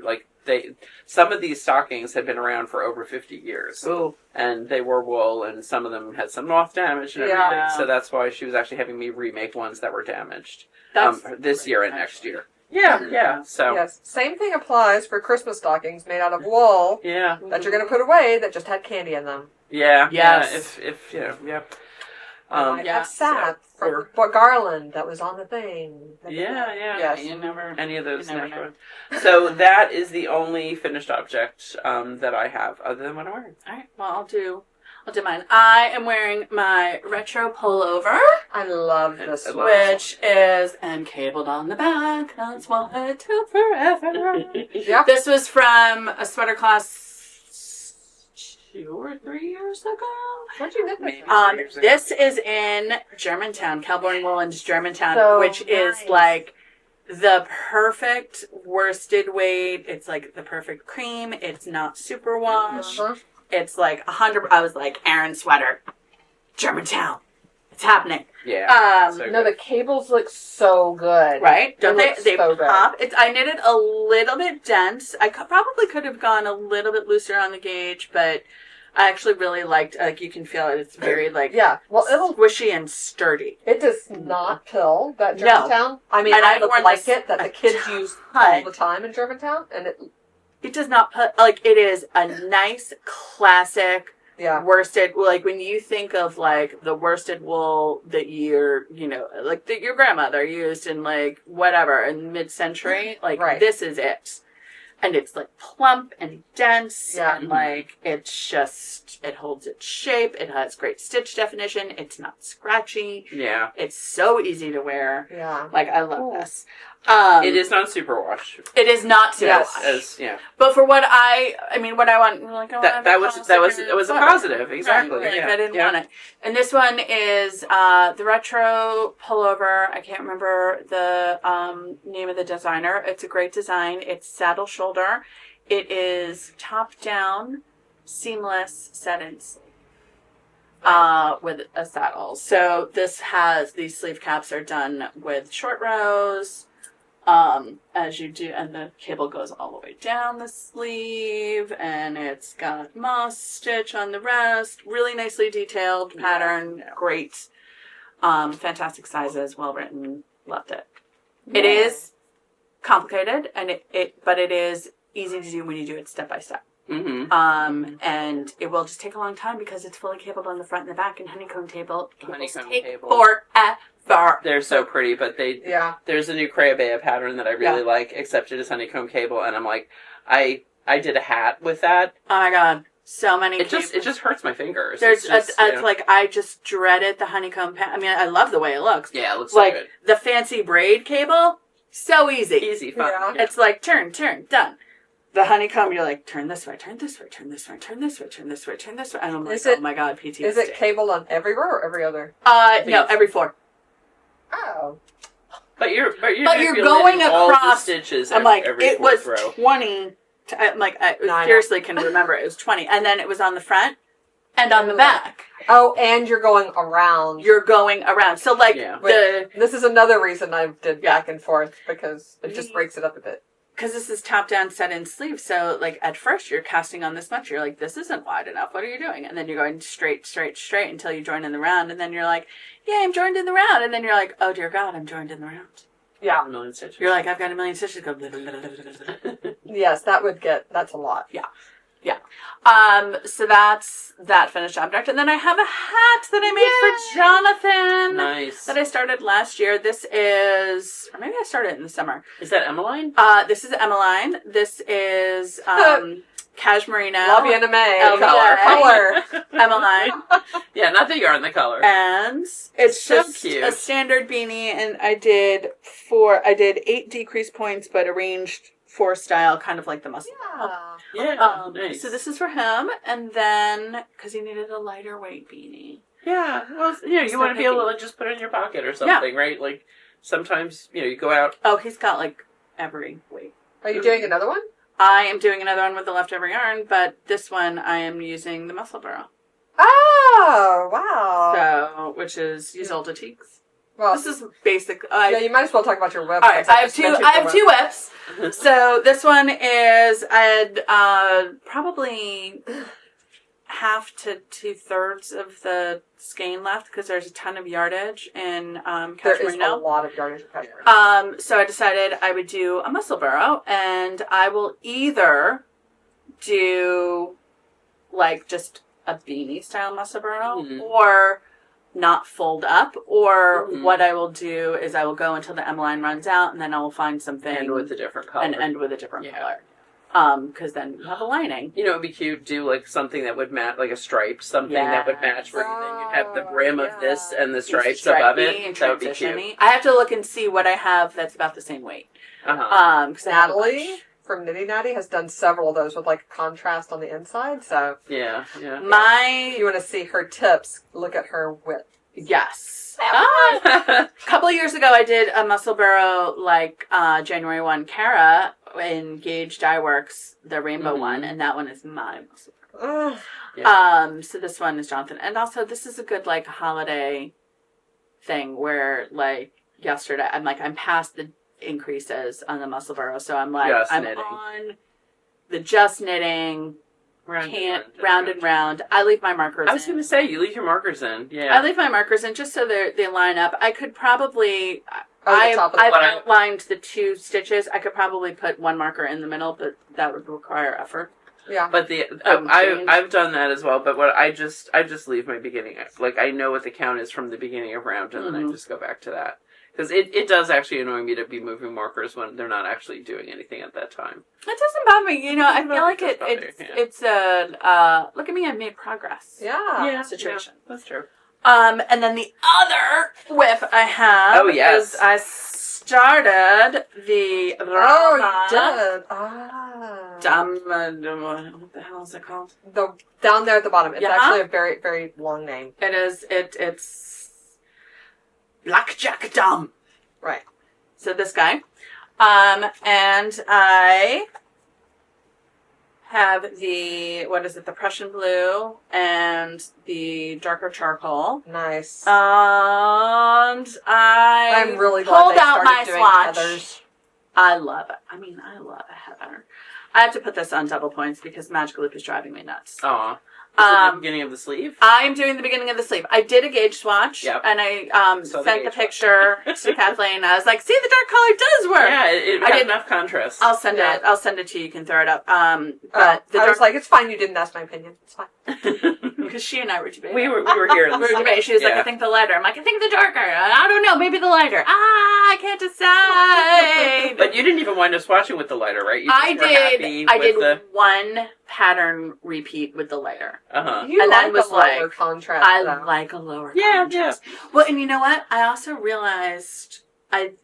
some of these stockings had been around for over 50 years. Ooh. And they were wool, and some of them had some moth damage and everything. Yeah. So that's why she was actually having me remake ones that were damaged That's this year and next actually. year. Yeah. So yes, same thing applies for Christmas stockings made out of wool yeah, that you're going to put away that just had candy in them. yeah. Yes. If yep. Might have sap or- from the garland that was on the thing. Yeah. Yes. You never. Any of those You never natural. So that is the only finished object that I have, other than what I'm wearing. All right. Well, I'll do mine. I am wearing my retro pullover, I love this I one. love which is and cabled on the back. That's why it took forever. Yeah. This was from a sweater class 2 or 3 years ago. Where'd you get this? Maybe. This is in Germantown, Calborn Woolens, Germantown, So which is nice. like the perfect worsted weight. It's like the perfect cream. It's not super wash. Uh-huh. It's like 100. I was like, Aaron sweater, Germantown. It's happening. Yeah. So No, the cables look so good. Right? Don't they? looks They so good. pop. I knit it a little bit dense. I probably could have gone a little bit looser on the gauge, but I actually really liked. Like you can feel it. It's very like Yeah. Well, squishy and sturdy. it does not pill that No. Germantown. I mean, And I I've look worn like this it that the a kids use ton. all the time in Germantown, and It does not put like it is a nice classic yeah. worsted. Like when you think of like the worsted wool that like that your grandmother used in like whatever in mid-century, like Right. this is it. And it's like plump and dense, Yeah. and like it holds its shape. It has great stitch definition. It's not scratchy. yeah. It's so easy to wear. Yeah. Like I love Cool. this. It is not superwash. It is not too Yes. much. But for what I want, like That was a positive. Exactly. Right, Yeah. I didn't want it. And this one is the retro pullover. I can't remember the name of the designer. It's a great design. It's saddle shoulder. It is top down, seamless set-in sleeve. With a saddle. So these sleeve caps are done with short rows. As you do, and the cable goes all the way down the sleeve, and it's got moss stitch on the rest. Really nicely detailed pattern. Yeah. Great. Fantastic sizes. Well written. Loved it. It is complicated, and but it is easy to do when you do it step by step. Mm-hmm. And it will just take a long time because it's fully cabled on the front and the back, and honeycomb cables take cable. forever. They're so pretty, but Yeah. there's a new Crayabea pattern that I really like, except it is honeycomb cable, and I'm like, I did a hat with that. Oh my god, so many. It just hurts my fingers. There's it's just, like I just dreaded the honeycomb. I mean, I love the way it looks. yeah, it looks so Like good. the fancy braid cable, so easy. Easy, fun. Yeah. It's like turn, done. The honeycomb, you're like turn this way, turn this way, turn this way, turn this way, turn this way, turn this way. And I'm like, Is it- oh my god, PTSD. Is it cabled on every row or every other? No, every 4. Oh. But you're going all the across. stitches. I'm like, every it was fourth row. 20. I'm like, I No, I know. seriously can remember it was 20, and then it was on the front and on the back. Oh, and you're going around. You're going around, so like Yeah. This is another reason I did Yeah. back and forth because it just breaks it up a bit. because this is top down set in sleeve. So like at first you're casting on this much. You're like, this isn't wide enough. What are you doing? And then you're going straight until you join in the round. And then you're like, yeah, I'm joined in the round. And then you're like, oh dear God, I'm joined in the round. Yeah. A million stitches. You're like, I've got a million stitches. Go blah, blah, blah, blah, blah, blah. Yes, that's a lot. Yeah. So that's that finished object. And then I have a hat that I made for Jonathan. Nice. That I started last year. This is, or maybe I started it in the summer. Is that Emmeline? This is Emmeline. This is Cashmerino. La bien aimé. Color. Emmeline. Yeah, not the yarn, the color. And it's So just cute. a standard beanie, and I did 8 decrease points, but arranged 4 style, kind of like the muscle. Yeah, nice. So this is for him, and then because he needed a lighter weight beanie. Yeah, well, you So want to be able to picky. like, just put it in your pocket or something, right? Like, sometimes, you go out. Oh, he's got like every weight. Are you doing another one? I am doing another one with the leftover yarn, but this one I am using the muscle burrow. Oh, wow. So, which is Isolde Teaks. Well, This is basic. yeah, you might as well talk about your website. All right, I have two whips. So this one is I'd probably half to 2/3 of the skein left because there's a ton of yardage in There Cashmere is a now. lot of yardage in Cashmere. So I decided I would do a muscle burrow, and I will either do like just a beanie style muscle burrow or not fold up, or what I will do is I will go until the Emmeline runs out, and then I will find something And with a different color. and end with a different Yeah. color. Because then you have a lining. It would be cute, do like something that would match, like a stripe, something that would match for everything. You'd have the brim of this and the stripes above it. And That would be cute. transition-y. I have to look and see what I have that's about the same weight. Uh-huh. Because I have a Natalie bunch. from Nitty Natty has done several of those with like contrast on the inside. So Yeah. if you My want to see her tips, look at her width. yes. A couple of years ago, I did a muscle burrow like January 1 Cara in Gauge Dye Works, the rainbow one, and that one is my muscle burrow. Ugh. So this one is Jonathan, and also this is a good like holiday thing where like yesterday I'm past the increases on the muscle burrow, so I'm like Just I'm knitting. on the just knitting. Round Round and round. I leave my markers I was in. going to say, you leave your markers in. Yeah. I leave my markers in just so they line up. I could probably. Oh, the top of the I've bottom. outlined the 2 stitches. I could probably put 1 marker in the middle, but that would require effort. Yeah. But I've done that as well. But what I just leave my beginning. Like, I know what the count is from the beginning of round, and then I just go back to that. Because it does actually annoy me to be moving markers when they're not actually doing anything at that time. It doesn't bother me. I feel like It does bother, it's a look at me, I've made progress. Yeah. Situation. Yeah, that's true. And then the other whip I have is I started the Oh, Rama. you did. Ah. What the hell is it called? The down there at the bottom. It's Yeah. actually a very, very long name. It is. It's Blackjack Dam. Right. So this guy, and I have the the Prussian blue and the darker charcoal. Nice. And I'm really glad pulled they out started my doing swatch. heathers. I love it. I mean, I love a heather. I have to put this on double points because Magic Loop is driving me nuts. Aw. Is it the beginning of the sleeve? I'm doing the beginning of the sleeve. I did a gauge swatch, and I So sent the gauge picture to Kathleen. I was like, "See, the dark color does work." Yeah, it I got did- enough contrast. I'll send it. I'll send it to you. You can throw it up. But I the dark was like, it's fine. You didn't ask my opinion. It's fine. because she and I were debating. we were here. We were debating. She was like, "I think the lighter." I'm like, "I think the darker." I don't know. Maybe the lighter. I can't decide. But you didn't even wind up swatching with the lighter, right? You I just were happy did. I with did the... one pattern repeat with the lighter. Uh-huh. You And like then was a lower like, contrast. I though. like a lower Yeah, contrast. Well, and you know what? I also realized,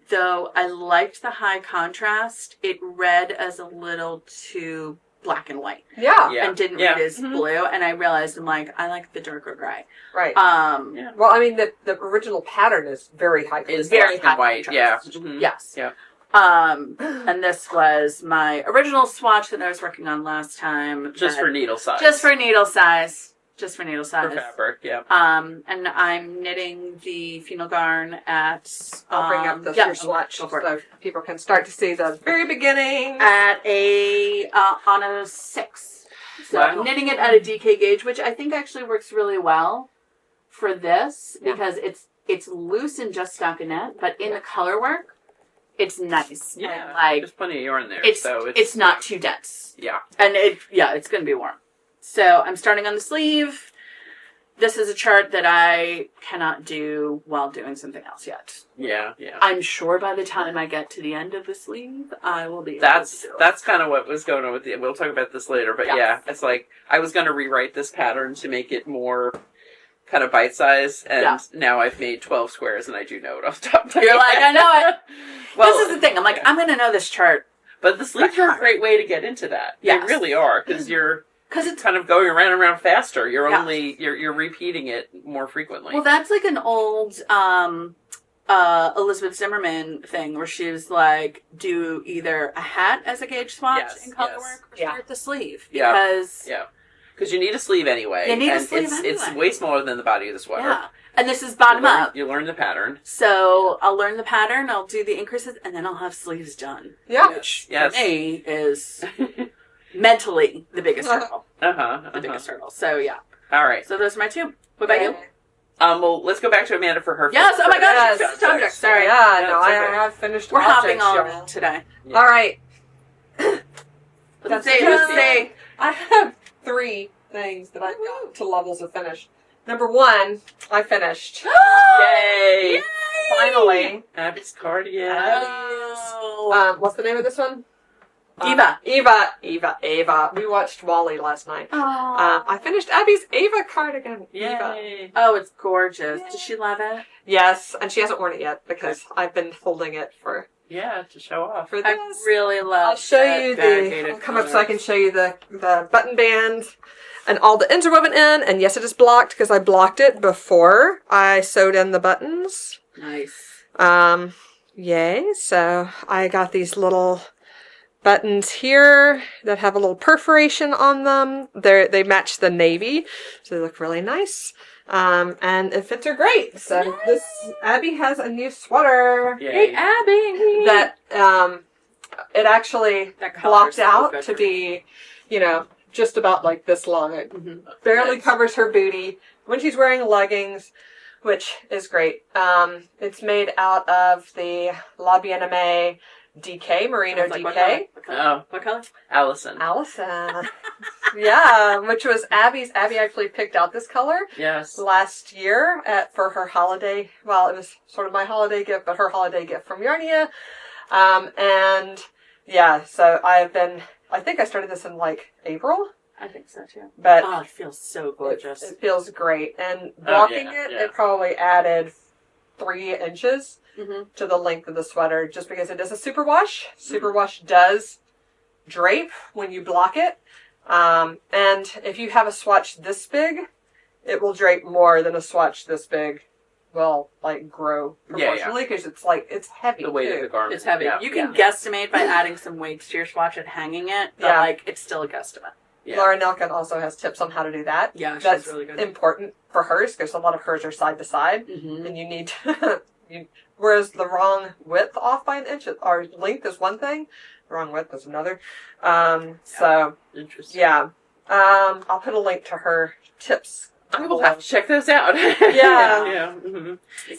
though I liked the high contrast, it read as a little too black and white. Yeah. And didn't read as blue. And I realized, I'm like, I like the darker gray. Right. Yeah. Well, I mean, the original pattern is very high. It's very black high and white, contrast. yeah. Mhm. Yes. Yeah. And this was my original swatch that I was working on last time. Just for needle size. Just for needle size. Just for needle size. For fabric, yeah. And I'm knitting the phenol yarn at. I'll bring up the your swatch go for so it. people can start to see the very beginning. At a on a 6. So Wow. I'm knitting it at a DK gauge, which I think actually works really well for this because it's loose and just stockinette, but in the color work, it's nice. Yeah, And, like, there's plenty of yarn there. it's not too dense. Yeah. And it's going to be warm. So I'm starting on the sleeve. This is a chart that I cannot do while doing something else yet. Yeah. I'm sure by the time I get to the end of the sleeve, I will be able to do it. That's kind of what was going on with it. We'll talk about this later, but yeah, it's like I was going to rewrite this pattern to make it more kind of bite-size, and now I've made 12 squares, and I do know it off the top of my head. You're like, I know it. Well, this is the thing. I'm like, I'm going to know this chart. But the sleeves are a great way to get into that. Yes. They really are, because it's kind of going around and around faster. You're you're repeating it more frequently. Well, that's like an old Elizabeth Zimmerman thing where she was like, do either a hat as a gauge swatch in colorwork or start the sleeve. Because you need a sleeve anyway. You need a sleeve anyway. It's way smaller than the body of the sweater. Yeah. And this is bottom up. You learn the pattern. So I'll learn the pattern, I'll do the increases, and then I'll have sleeves done. Yeah. Which for me is mentally the biggest hurdle. The biggest hurdle. So yeah. All right. So those are my two. What about you? Well, let's go back to Amanda for her. Yes. Oh my gosh. Yes. Subject. Sorry. I have finished. We're objects, hopping all y'all. around today. Yeah. All right. Let's say. I have 3 things that I've got to levels of finish. Number 1, I finished. Yay! Finally. Abby's cardigan. What's the name of this one? Eva. Eva. We watched Wally last night. I finished Abby's Eva cardigan. Yay. Eva. Oh, it's gorgeous. Yay. Does she love it? Yes, and she hasn't worn it yet because I've been holding it for to show off. this. I really love I'll show you I'll come up so I can show you the button band and all the ends are woven in. And yes, it is blocked because I blocked it before I sewed in the buttons. Nice. Yay. So I got these little buttons here that have a little perforation on them. They match the navy, so they look really nice. And it fits her great. So this Abby has a new sweater. Yay. Hey, Abby. That it actually blocked out to be, just about like this long. It barely covers her booty when she's wearing leggings, which is great. It's made out of the La Bien-Aimée DK, Merino DK. What color? Allison. Yeah, which was Abby's. Abby actually picked out this color. Yes. Last year for her holiday. Well, it was sort of my holiday gift, but her holiday gift from Yarnia. And yeah, so I think I started this in like April. I think so too. But it feels so gorgeous. It feels great. And blocking it probably added 3 inches to the length of the sweater just because it is a superwash. Superwash does drape when you block it. And if you have a swatch this big, it will drape more than a swatch this big will like grow proportionally because it's heavy. The weight of the garment. It's heavy. You can guesstimate by adding some weights to your swatch and hanging it, but it's still a guesstimate. Yeah. Laura Nelkin also has tips on how to do that. Yeah, that's she's really good. Important for hers because a lot of hers are side to side, and you need to. Whereas the wrong width off by an inch or length is one thing, the wrong width is another. So interesting. Yeah, I'll put a link to her tips. I will have to check those out. Yeah.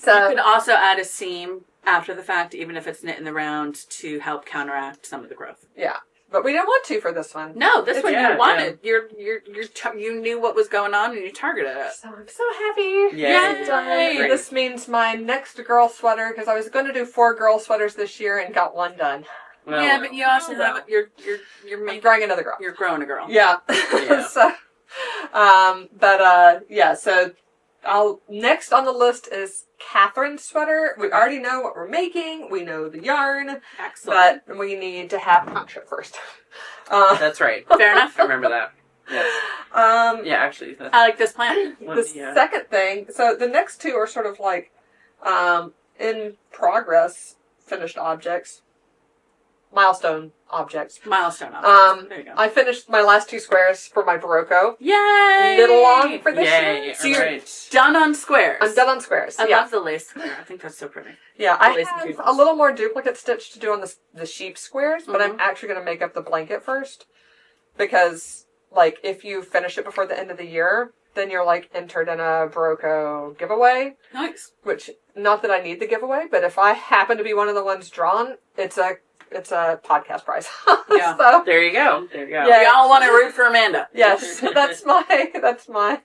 So you can also add a seam after the fact, even if it's knit in the round, to help counteract some of the growth. Yeah. But we didn't want to for this one. No, this one you wanted. You knew what was going on and you targeted it. So I'm so happy. Yay. This means my next girl sweater, because I was going to do 4 girl sweaters this year and got 1 done. Well, but you also have you're I'm growing another girl. You're growing a girl. Yeah. So, so next on the list is Catherine's sweater. We already know what we're making. We know the yarn. Excellent. But we need to have contract first. That's right. Fair enough. I remember that. Yes. Actually. I like this plan. The second thing, so the next 2 are sort of like in progress finished objects. Milestone objects. There you go. I finished my last 2 squares for my Berroco. Yay! Knitalong for this year. So you're done on squares. I'm done on squares. I love the lace square. I think that's so pretty. Yeah, I have a little more duplicate stitch to do on the sheep squares, but I'm actually going to make up the blanket first. Because, like, if you finish it before the end of the year, then you're like entered in a Berroco giveaway. Nice. Which, not that I need the giveaway, but if I happen to be one of the ones drawn, it's a podcast prize. Yeah. So, There you go. There you go. Yeah. Y'all want to root for Amanda. yes, that's my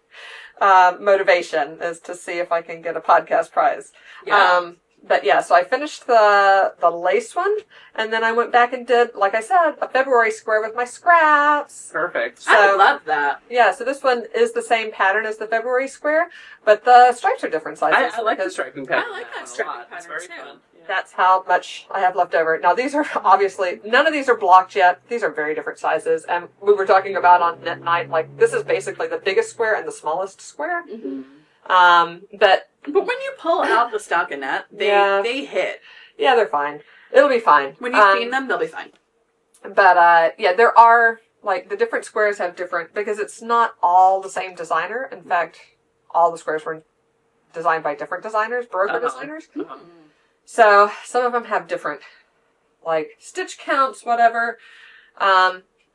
motivation, is to see if I can get a podcast prize. Yeah. But yeah, so I finished the lace one, and then I went back and did, like I said, a February square with my scraps. Perfect. So- I love that. Yeah, so this one is the same pattern as the February square, but the stripes are different sizes. I like the because striping pattern. I like that one a striping lot. It's pattern, very too. fun. Yeah. That's how much I have left over. Now, these are obviously, none of these are blocked yet. These are very different sizes. And we were talking about on knit night, like, this is basically the biggest square and the smallest square. Mm-hmm. But But when you pull out the stockinette, they hit. yeah, they're fine. It'll be fine. When you feed them, they'll be fine. But yeah, there are, like, the different squares have different, because it's not all the same designer. In fact, all the squares were designed by different designers, Berroco designers. Uh-huh. So some of them have different, like, stitch counts, whatever.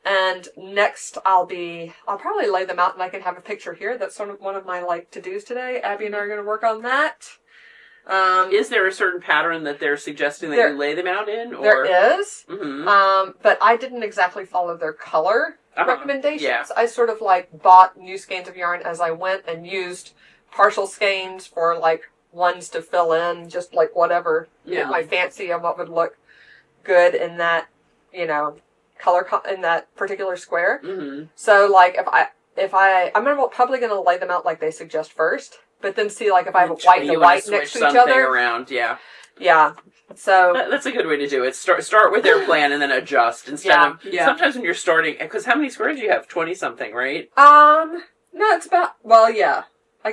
And next I'll probably lay them out, and I can have a picture here. That's sort of one of my, like, to-dos today. Abby and I are going to work on that. Is there a certain pattern that they're suggesting that There- you lay them out in? Or? There is. Mm-hmm. But I didn't exactly follow their color recommendations. Yeah. I sort of, like, bought new skeins of yarn as I went and used partial skeins for, like, ones to fill in, just, like, whatever my fancy and what would look good in that, color in that particular square. Mm-hmm. So, like, I'm probably going to lay them out like they suggest first, but then see, like, if I have a white and a white next to each other. Around, yeah. Yeah. So That's a good way to do it. Start with their plan and then adjust instead of sometimes when you're starting, because how many squares do you have? 20 something, right? no, it's about, well, yeah, I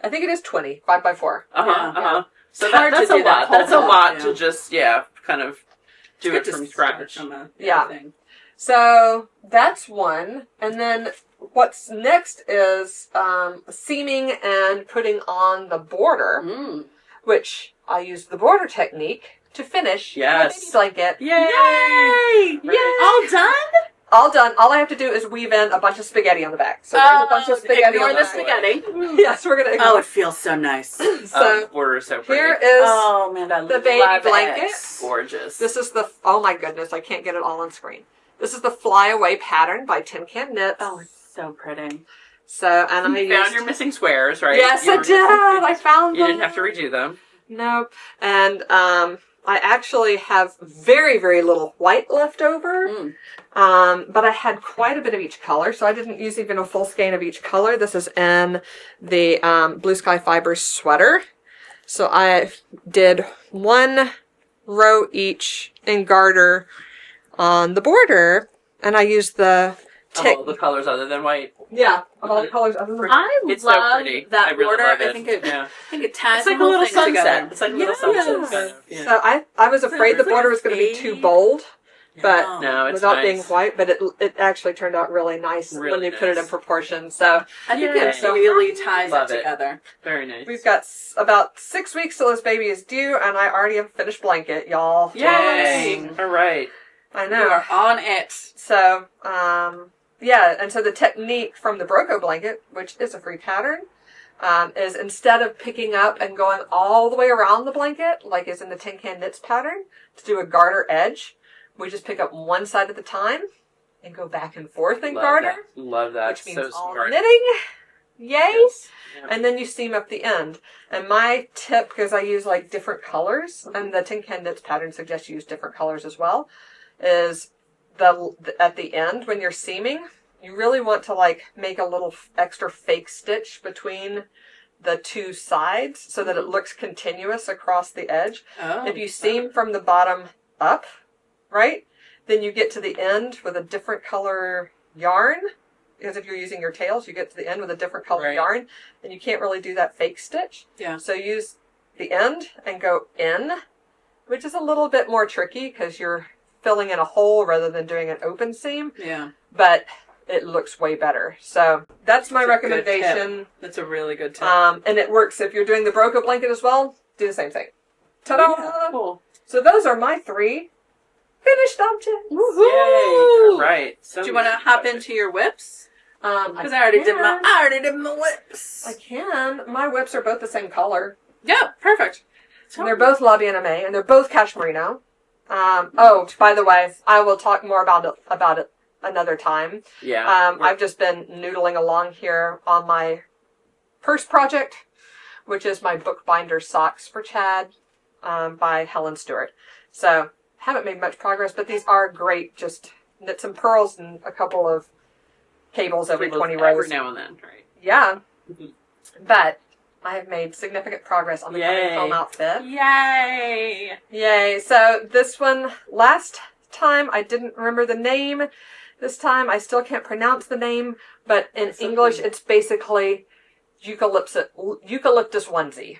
think it is 20, 5 by 4. So It's hard that's to a do that lot. whole That's a lot, lot yeah. to just, kind of do it from scratch. Thing. So that's one. And then what's next is seaming and putting on the border, which I use the border technique to finish my baby blanket. Yay! Yay! All done? All done. All I have to do is weave in a bunch of spaghetti on the back. So there's a bunch of spaghetti ignore on the the back. spaghetti. Yes, we're going to ignore Oh, it feels so nice. So Border is so pretty. here is Oh man, I the love baby blanket. it. Gorgeous. This is oh my goodness, I can't get it all on screen. This is the Flyaway pattern by Tin Can Knits. Oh, it's so pretty. So, and I You found used... your missing squares, right? Yes, I did. I found them. You didn't have to redo them. Nope. And I actually have very, very little white left over. But I had quite a bit of each color, so I didn't use even a full skein of each color. This is in the Blue Sky Fibers sweater. So I did one row each in garter on the border, and I used the All the colors other than white. Yeah, of all the colors other than I It's love so pretty. that I really border. love it. I think it Yeah. ties It's like the a whole little thing sunset. together. It's like a little sunset. Kind of, yeah. So I was afraid the border was going to be too bold, but No, it's without nice. being white, but it actually turned out really nice when Really they put it in nice. proportion. So I think Yay. it really ties Love it it. together. Very nice. we've got about 6 weeks till this baby is due, and I already have a finished blanket, y'all. Yay! All right. I You know. are on it. So, yeah, and so the technique from the Berroco blanket, which is a free pattern, is instead of picking up and going all the way around the blanket, like is in the Tin Can Knits pattern, to do a garter edge, we just pick up one side at a time and go back and forth in Love garter, that. Love that. which means So all smart. knitting. Yay! Yes. Yeah. And then you seam up the end. And my tip, because I use like different colors, and the Tin Can Knits pattern suggests you use different colors as well, is at the end when you're seaming, you really want to like make a little extra fake stitch between the two sides so that it looks continuous across the edge. Oh. If you seam from the bottom up, right, then you get to the end with a different color yarn. Because if you're using your tails, you get to the end with a different color Right. yarn, and you can't really do that fake stitch. Yeah. So use the end and go in, which is a little bit more tricky because you're filling in a hole rather than doing an open seam, Yeah. but it looks way better. So that's my That's a good recommendation. That's a really good tip. And it works if you're doing the Berroco blanket as well. Do the same thing. Ta-da! Yeah, cool. So those are my 3 finished objects. Woohoo! Yay! All right. So Do you want to hop into your whips? Because I already did my whips. I can. My whips are both the same color. Yeah, perfect. And they're both La Bien Aimée, and they're both cashmerino. By the way, I will talk more about it another time. Yeah. I've just been noodling along here on my purse project, which is my bookbinder socks for Chad, by Helen Stewart. So, haven't made much progress, but these are great. Just knit some pearls and a couple of cables every 20 rows. Every now and then, right? Yeah. But I have made significant progress on the coming home outfit. Yay! Yay. So this one, last time I didn't remember the name. This time I still can't pronounce the name, but in English it's basically eucalyptus onesie.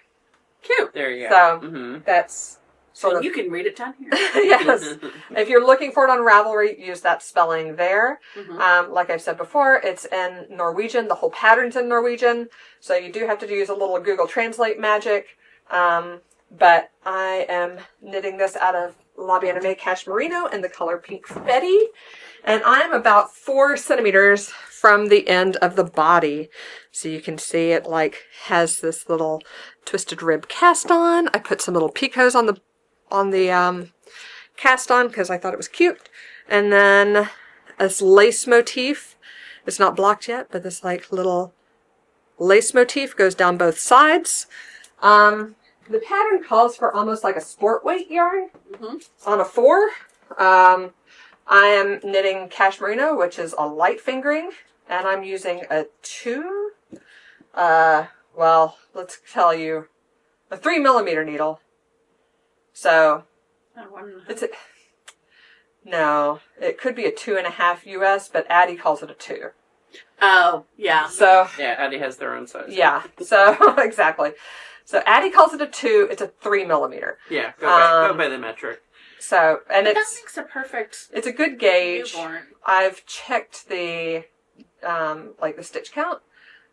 Cute. There you So go. that's sort of... You can read it down here. Yes. If you're looking for it on Ravelry, use that spelling there. Like I've said before, it's in Norwegian. The whole pattern's in Norwegian. So you do have to use a little Google Translate magic. But I am knitting this out of La Bien Aimée Cashmerino in the color Pink Fetty. And I'm about 4 centimeters from the end of the body. So you can see it like has this little twisted rib cast on. I put some little picots on the cast on because I thought it was cute. And then this lace motif, it's not blocked yet, but this like little lace motif goes down both sides. The pattern calls for almost like a sport weight yarn on a 4. I am knitting cashmerino, which is a light fingering, and I'm using a 2, well, let's tell you, a 3mm needle. So, no, it could be a 2.5 US, but Addie calls it a 2. Oh, yeah. So, yeah, Addie has their own size. Yeah, so, exactly. So, Addie calls it a 2, it's a 3mm. Yeah, go by the metric. So, and that makes a perfect... It's a good gauge. Newborn. I've checked the, the stitch count,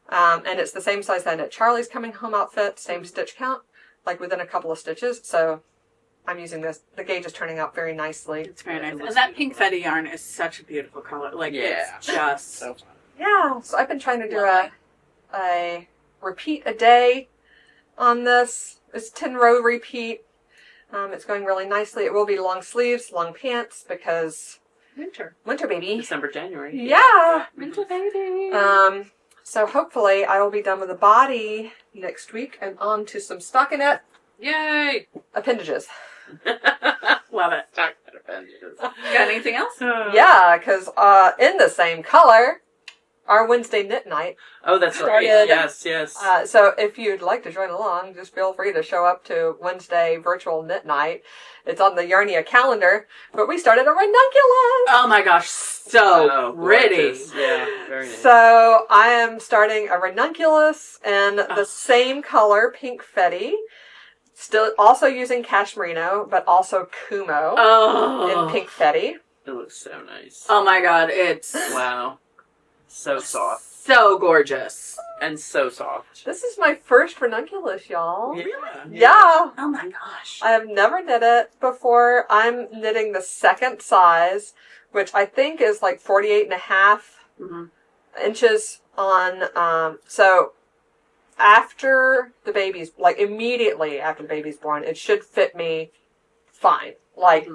and it's the same size that I knit Charlie's coming home outfit, same stitch count, like within a couple of stitches, so I'm using this. The gauge is turning out very nicely. It's very nice. And that pink Fetty yarn is such a beautiful color. Like, it's just... So fun. Yeah, so I've been trying to do a repeat a day on this. It's 10-row repeat. It's going really nicely. It will be long sleeves, long pants, because... Winter, baby. December, January. Yeah. Winter, baby. So hopefully I will be done with the body next week and on to some stockinette Yay! appendages. Love it. Stockinette appendages. Got anything else? Yeah, because in the same color, our Wednesday knit night. Oh, that's right. started- Yes. So if you'd like to join along, just feel free to show up to Wednesday virtual knit night. It's on the Yarnia calendar, but we started a ranunculus. Oh my gosh, so pretty. Gorgeous. Yeah, very nice. So I am starting a ranunculus in the same color, Pink Fetty. Still also using cashmerino, but also Kumo in Pink Fetty. It looks so nice. Oh my god, it's Wow. So soft. so gorgeous. And so soft. This is my first ranunculus, y'all. Yeah. Oh my gosh. I have never knit it before. I'm knitting the second size, which I think is like 48.5 inches on, so after the baby's, like immediately after the baby's born, it should fit me fine, like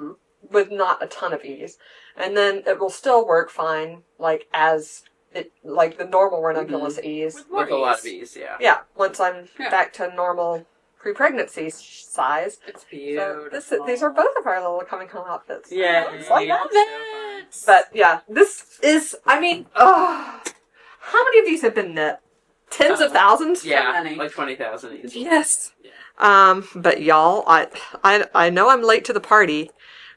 with not a ton of ease. And then it will still work fine, like as it, like the normal ranunculus ease. With a lot of ease, yeah. Yeah, once I'm back to normal pre-pregnancy size. It's beautiful. So these are both of our little coming home outfits. Yeah. It's like Love that. it. But yeah, this is, I mean, how many of these have been knit? Tens of thousands? Yeah, many. like 20,000 each. Yes. Yeah. But y'all, I know I'm late to the party,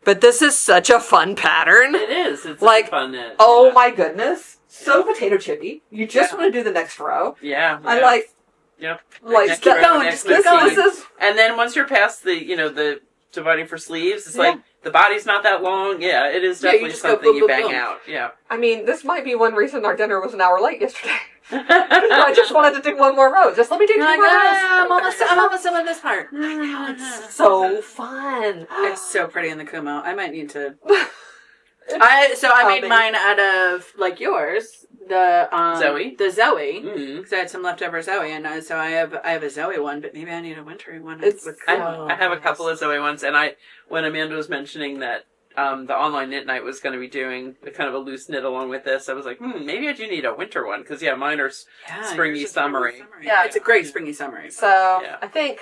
but this is such a fun pattern. It is. It's like, fun knit. Oh my goodness. So potato chippy. You just want to do the next row. Yeah. I like, Yep. like, Next keep row, going, next just keep row. going. This is, And then once you're past the, the dividing for sleeves, it's like the body's not that long. Yeah, it is Yeah, you definitely just go something boom, you boom, bang boom. out. Yeah. I mean, this might be one reason our dinner was an hour late yesterday. I just wanted to do one more row. Just let me do two You're like, more rows. I'm almost done with this part. It's so fun. It's so pretty in the Kumo. I might need to. I made mine out of like yours, Zoe. The Zoe. Mm-hmm. Because I had some leftover Zoe, and so I have a Zoe one, but maybe I need a wintry one. I have a couple of Zoe ones, and when Amanda was mentioning that the online knit night was going to be doing kind of a loose knit along with this, I was like, maybe I do need a winter one, because mine are springy, summery. Yeah, it's a great springy summery. So I think,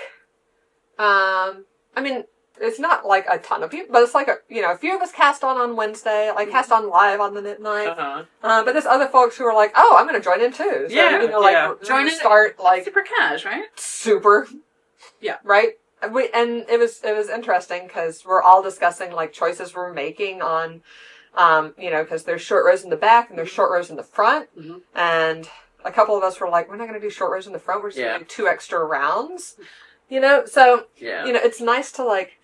I mean, it's not like a ton of people, but it's like a few of us cast on Wednesday, like cast on live on the knit night. But there's other folks who are like, oh, I'm going to join in too. So, join in, start like super cash, right? Super, right. And it was interesting because we're all discussing like choices we're making on, because there's short rows in the back and there's short rows in the front, and a couple of us were like, we're not going to do short rows in the front. We're just going to do 2 extra rounds, So it's nice to like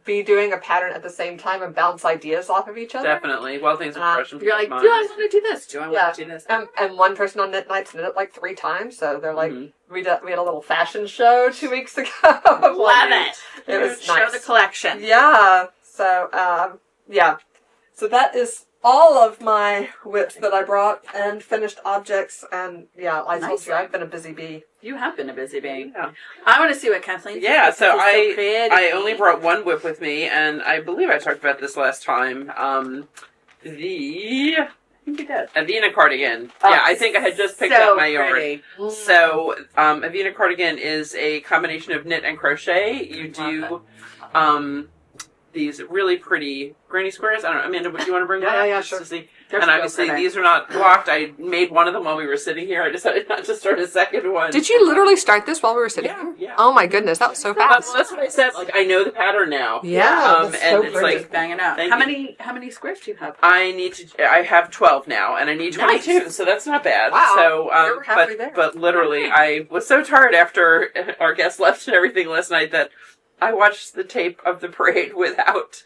be doing a pattern at the same time and bounce ideas off of each other. Definitely. While things are fresh. You're like, do I want to do this? Do I want to do this? And one person on knit nights knit it like 3 times, so they're like, we had a little fashion show 2 weeks ago. Love it. It was Show nice. the collection. Yeah. So so that is all of my whips that I brought and finished objects, and I told you I've been a busy bee. You have been a busy bee. Yeah. I want to see what Kathleen. Yeah, so I only brought one whip with me, and I believe I talked about this last time. I think you did. Avena cardigan. I think I had just picked up my yarn. So Avena cardigan is a combination of knit and crochet. You do these really pretty granny squares. I don't know, Amanda, would you want to bring one up? Yeah, sure. And obviously these are not blocked. I made one of them while we were sitting here. I decided not to start a second one. Did you literally start this while we were sitting here? Yeah. Oh my goodness, that was so fast. Well, that's what I said. Like, I know the pattern now. Yeah, and so it's pretty. like banging out. How many squares do you have? I have 12 now, and I need 22, so that's not bad. Wow. So, You're halfway there. but literally, I was so tired after our guest left and everything last night that I watched the tape of the parade without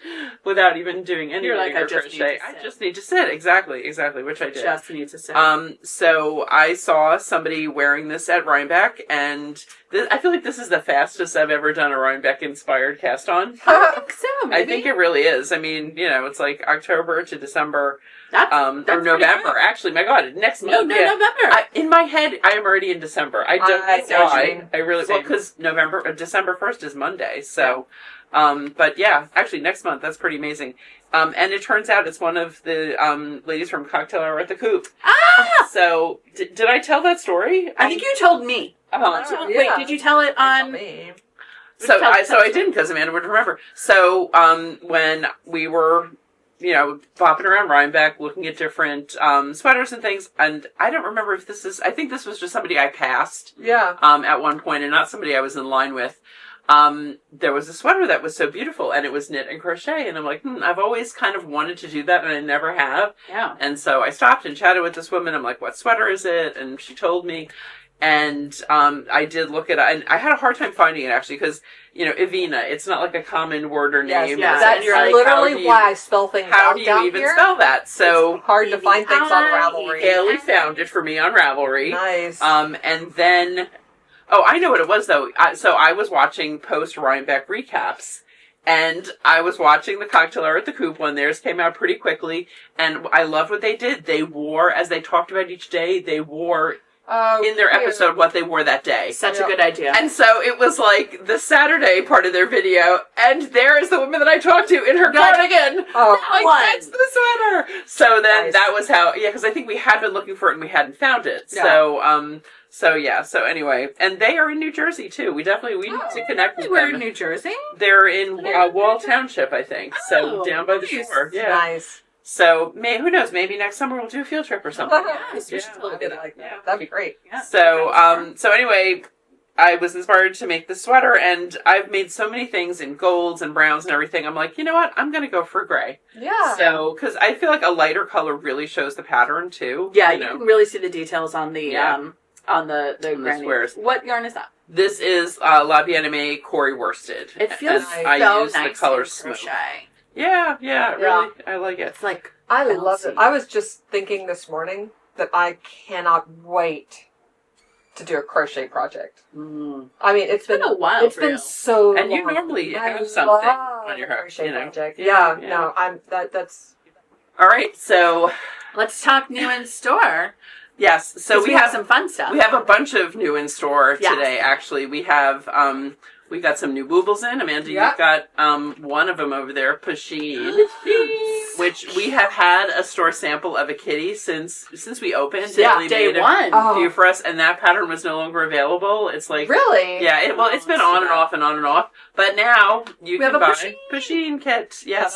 even doing any crochet. I just need to sit. Exactly, which I did. Just need to sit. So I saw somebody wearing this at Rhinebeck, and I feel like this is the fastest I've ever done a Rhinebeck-inspired cast on. I think so, maybe. I think it really is. I mean, it's like October to December. That's or November. Actually, my God, next month. No, November. In my head, I am already in December. I don't know why. I really, because December 1st is Monday. So, but yeah, actually next month, that's pretty amazing. And it turns out it's one of the ladies from Cocktail Hour at the Coop. Ah! So, did I tell that story? I think you told me. Wait, did you tell it on me? So I didn't, because Amanda would remember. So, when we were bopping around Rhinebeck, looking at different sweaters and things, and I don't remember if I think this was just somebody I passed at one point, and not somebody I was in line with. There was a sweater that was so beautiful, and it was knit and crochet, and I'm like, I've always kind of wanted to do that, and I never have. Yeah. And so I stopped and chatted with this woman. I'm like, what sweater is it? And she told me. And I did look at it, and I had a hard time finding it, actually, because, Avena, it's not like a common word or name. Yes, that's literally why I spell things out How do you even spell that? So it's hard to find things on Ravelry. Haley found it for me on Ravelry. Nice. And then, I know what it was, though. So I was watching post-Rhinebeck recaps, and I was watching the Cocktail Hour at the Coop when theirs came out pretty quickly, and I loved what they did. They wore, as they talked about each day, they wore in their episode what they wore that day. Such a good idea. And so it was like the Saturday part of their video, and there is the woman that I talked to in her cardigan. That's the sweater. So then that was how, because I think we had been looking for it and we hadn't found it. Yeah. So anyway, and they are in New Jersey too. We need to connect with them. We're in New Jersey? They're in Wall Township, I think. So down by the shore. Yeah. Nice. So, who knows? Maybe next summer we'll do a field trip or something. That'd be great. Yeah. So anyway, I was inspired to make the sweater, and I've made so many things in golds and browns and everything. I'm like, you know what? I'm going to go for gray. Yeah. So, because I feel like a lighter color really shows the pattern too. Yeah, you can really see the details on the the squares. What yarn is that? This is La Bien-Aimée Corey worsted. It feels so I use nice the color in smoke. crochet. Yeah, really, I like it. It's like I love it. I was just thinking this morning that I cannot wait to do a crochet project. I mean, it's been a while. It's been so and long. you normally have something on your hook, project. Yeah, no, that's all right. So let's talk new in store. Yes. So we have some fun stuff. We have a bunch of new in store Yes. today. Actually, we have we got some new boobles in. Amanda, you've got one of them over there, Pasheen, which we have had a store sample of a kitty since we opened. Yeah, day one. A few for us, and that pattern was no longer available. It's like really, yeah. It's been on and off and on and off, but now you can buy Pasheen kit. Yes,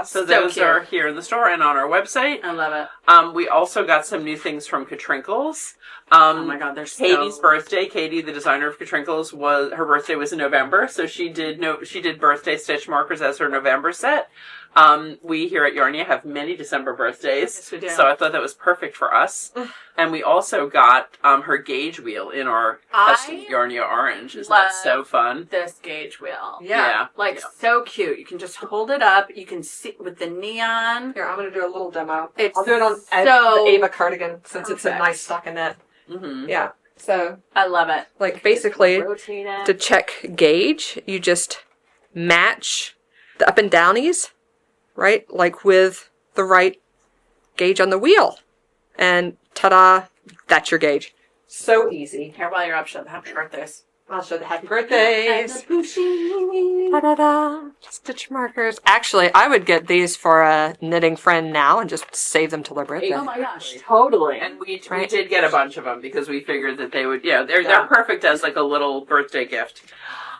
so those cute. are here in the store and on our website. I love it. We also got some new things from Katrinkles. Oh my God, they're Katie's birthday. Katie, the designer of Katrinkles, her birthday was in November, so she did birthday stitch markers as her November set. We here at Yarnia have many December birthdays, Yes, we do. so I thought that was perfect for us. And we also got her gauge wheel in our custom Yarnia orange. Isn't that so fun? This gauge wheel, Yeah. so cute. You can just hold it up. You can see with the neon. Here, I'm going to do a little demo. It's I'll do it on the Ava cardigan since it's a nice stockinette. Mm-hmm. Yeah. So, I love it. like, basically, Rotate it. to check gauge, you just match the up and downies, right? Like with the right gauge on the wheel. And ta-da, that's your gauge. So easy. Here, while you're up, show the happy birthdays. I'll show the happy birthdays. Pasheen. Ta-da-da. Stitch markers. Actually, I would get these for a knitting friend now and just save them till their birthday. Oh my gosh, totally. And we Right. did get a bunch of them because we figured that they would, they're perfect as like a little birthday gift.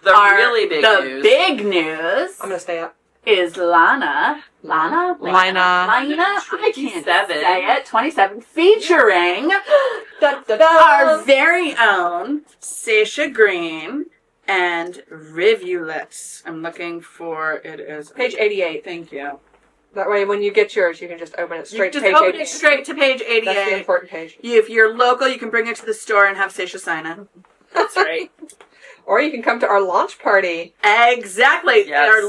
The big news I'm going to stay up. is Lana. I can't say it. 27 featuring our very own Saysha Green and Rivulet. I'm looking for it is Page 88. Thank you. That way, when you get yours, you can just open it straight to Just page open 88. it straight to page 88. That's the important page. If you're local, you can bring it to the store and have Saysha sign it. That's right. Or you can come to our launch party. Exactly. Yes. Our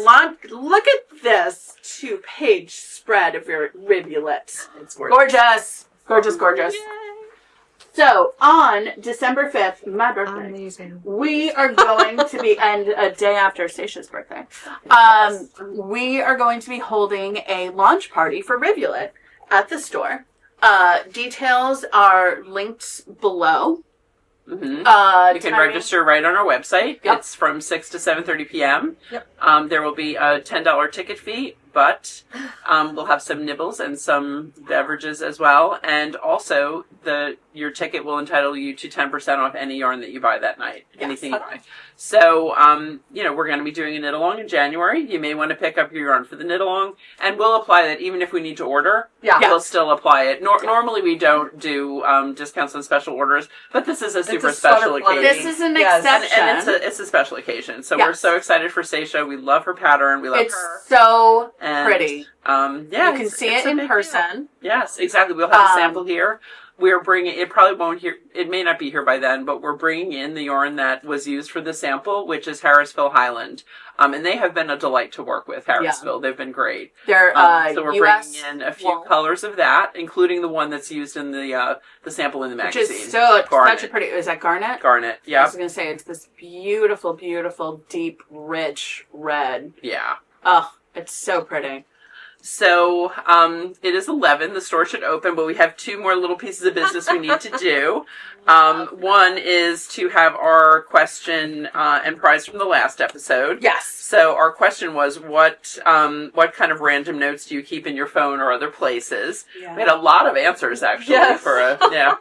look at this 2-page spread of your Rivulet. It's gorgeous. Gorgeous. So, on December 5th, my birthday, Amazing. we are going to be, and a day after Saysha's birthday, we are going to be holding a launch party for Rivulet at the store. Details are linked below. Mm-hmm. You can register right on our website. Yep. It's from 6 to 7:30 p.m. Yep. There will be a $10 ticket fee, but we'll have some nibbles and some beverages as well. And also, your ticket will entitle you to 10% off any yarn that you buy that night. Yes. Anything you buy. So, we're going to be doing a knit-along in January. You may want to pick up your yarn for the knit-along, and we'll apply that even if we need to order. Yeah. We'll still apply it. Normally, we don't do discounts on special orders, but this is a super special occasion. This is an Yes. exception. And it's a special occasion. So Yes. we're so excited for Seisha. We love her pattern. We love It's her. so And, pretty. You You can see it in person. Yes, exactly. We'll have a sample here. We're bringing, it probably won't here, it may not be here by then, but we're bringing in the yarn that was used for the sample, which is Harrisville Highland. And they have been a delight to work with, Harrisville. They've been great. They're so we're US bringing in a few colors of that, including the one that's used in the sample in the magazine. Which is such a pretty, is that garnet? Garnet, I yeah. was going to say, it's this beautiful, beautiful, deep, rich red. Yeah. Oh, it's so pretty. So, it is 11. The store should open, but we have 2 more little pieces of business we need to do. One is to have our question and prize from the last episode. Yes. So our question was, what kind of random notes do you keep in your phone or other places? Yeah. We had a lot of answers actually for a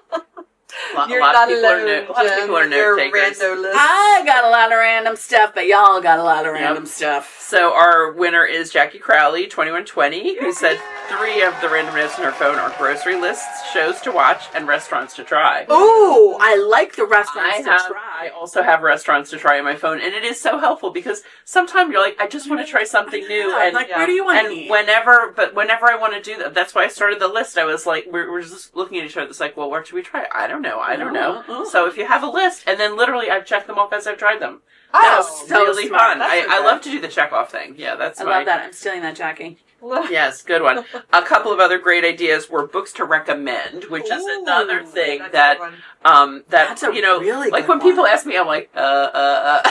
You're lot not of people alone, a lot of people are Jen, with your note takers. rando list. I got a lot of random stuff, but y'all got a lot of random stuff. So our winner is Jackie Crowley, 2120, who said 3 of the random notes in her phone are grocery lists, shows to watch, and restaurants to try. Ooh, I like the restaurants to I try. also have restaurants to try on my phone, and it is so helpful because sometimes you're like, I just want to try something new, Yeah, and like, where do you want to eat? whenever I want to do that, that's why I started the list. I was like, we're just looking at each other. It's like, well, where should we try? I don't know. So if you have a list, and then literally I've checked them off as I've tried them. That's so really smart. fun. That's so I good. love to do the check off thing. Yeah, that's I love that. I'm stealing that, Jackie. Yes, good one. A couple of other great ideas were books to recommend, which is another thing that That's a really like good when people one. ask me, I'm like, I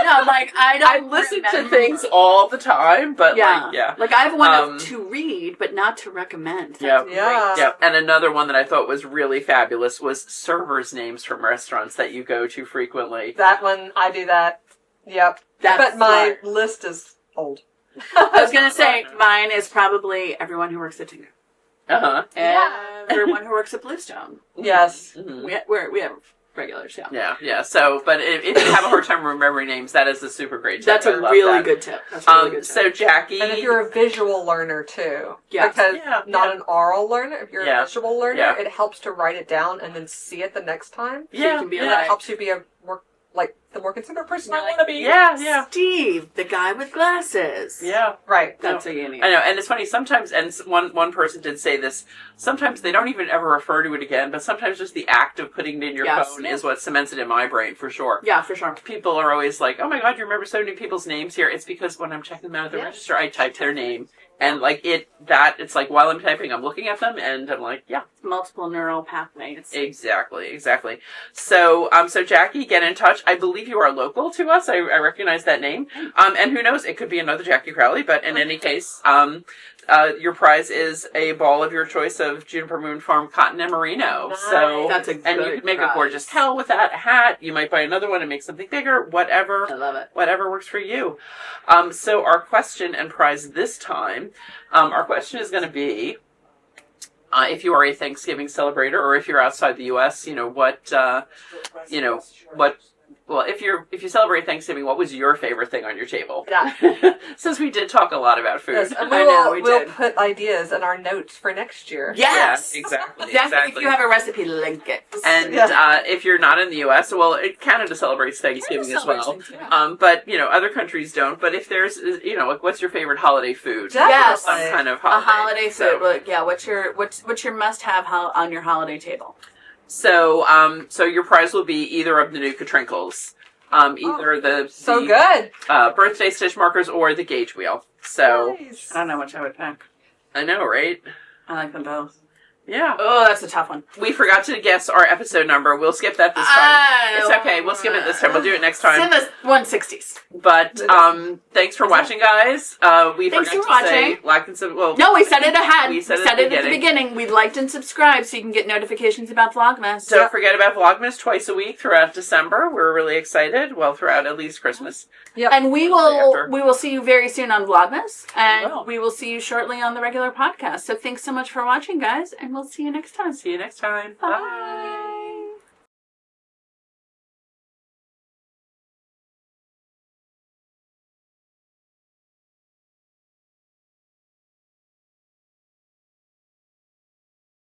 know, like I I don't. listen to remember. things all the time, but Yeah, yeah. Like I have one of to read, but not to recommend. That's Yeah. great. Yep. And another one that I thought was really fabulous was servers' names from restaurants that you go to frequently. That one, I do that. Yep. That's but my smart. list is old. I was gonna say mine is probably everyone who works at Tingo. Uh-huh. Everyone who works at Bluestone. Yes. Mhm. We have regulars, yeah. Yeah. So, but if you have a hard time remembering names, that is a super great tip. That's I a love really that. good tip. That's a really good tip. So Jackie, And if you're a visual learner too, Yeah. because Yeah, not yeah. an oral learner, if you're Yeah. a visual learner, Yeah. it helps to write it down and then see it the next time. So you can be And like, it helps you be a more, like, the more considerate person I want to be. Yeah. Steve, the guy with glasses. Yeah. Right. That's a unique. I know, and it's funny sometimes. And one person did say this. Sometimes they don't even ever refer to it again, but sometimes just the act of putting it in your Yes. phone is what cements it in my brain for sure. Yeah, for sure. People are always like, "Oh my God, you remember so many people's names here?" It's because when I'm checking them out at the Yeah. register, I type their name, and like it's like while I'm typing, I'm looking at them, and I'm like, "Yeah, Multiple neural pathways. exactly." So, so Jackie, get in touch. I believe you are local to us. I recognize that name. And who knows, it could be another Jackie Crowley. But in any case, your prize is a ball of your choice of Juniper Moon Farm cotton and merino. Nice. So That's a and you good could make prize. a gorgeous towel with that, a hat. You might buy another one and make something bigger. Whatever. I love it. Whatever works for you. So our question and prize this time, our question is going to be, if you are a Thanksgiving celebrator or if you're outside the U.S., well, if you celebrate Thanksgiving, what was your favorite thing on your table? Yeah. Since we did talk a lot about food. Yes, and I know, we we'll did. put ideas in our notes for next year. Yes. Yeah, exactly. If you have a recipe, link it. And if you're not in the U.S., well, Canada celebrates Thanksgiving as well. But other countries don't. But if there's, like, what's your favorite holiday food? Yes. Some kind of a holiday. holiday So- food. Like, yeah, what's your must-have on your holiday table? So, so your prize will be either of the new Trinkles. Either the So good. birthday stitch markers or the gauge wheel. So Nice. I don't know which I would pick. I know, right? I like them both. Yeah. Oh, that's a tough one. We forgot to guess our episode number. We'll skip that this time. It's okay. We'll skip it this time. We'll do it next time. Send us 160s. But thanks for watching, guys. We Thanks forgot for to say watching. like and sub. Well, No, we said it ahead. We said it at the beginning. beginning. We liked and subscribed so you can get notifications about Vlogmas. Don't forget about Vlogmas twice a week throughout December. We're really excited. Well, throughout at least Christmas. Yep. And we After. will see you very soon on Vlogmas, and will. we will see you shortly on the regular podcast. So thanks so much for watching, guys, and we'll see you next time. See you next time. Bye.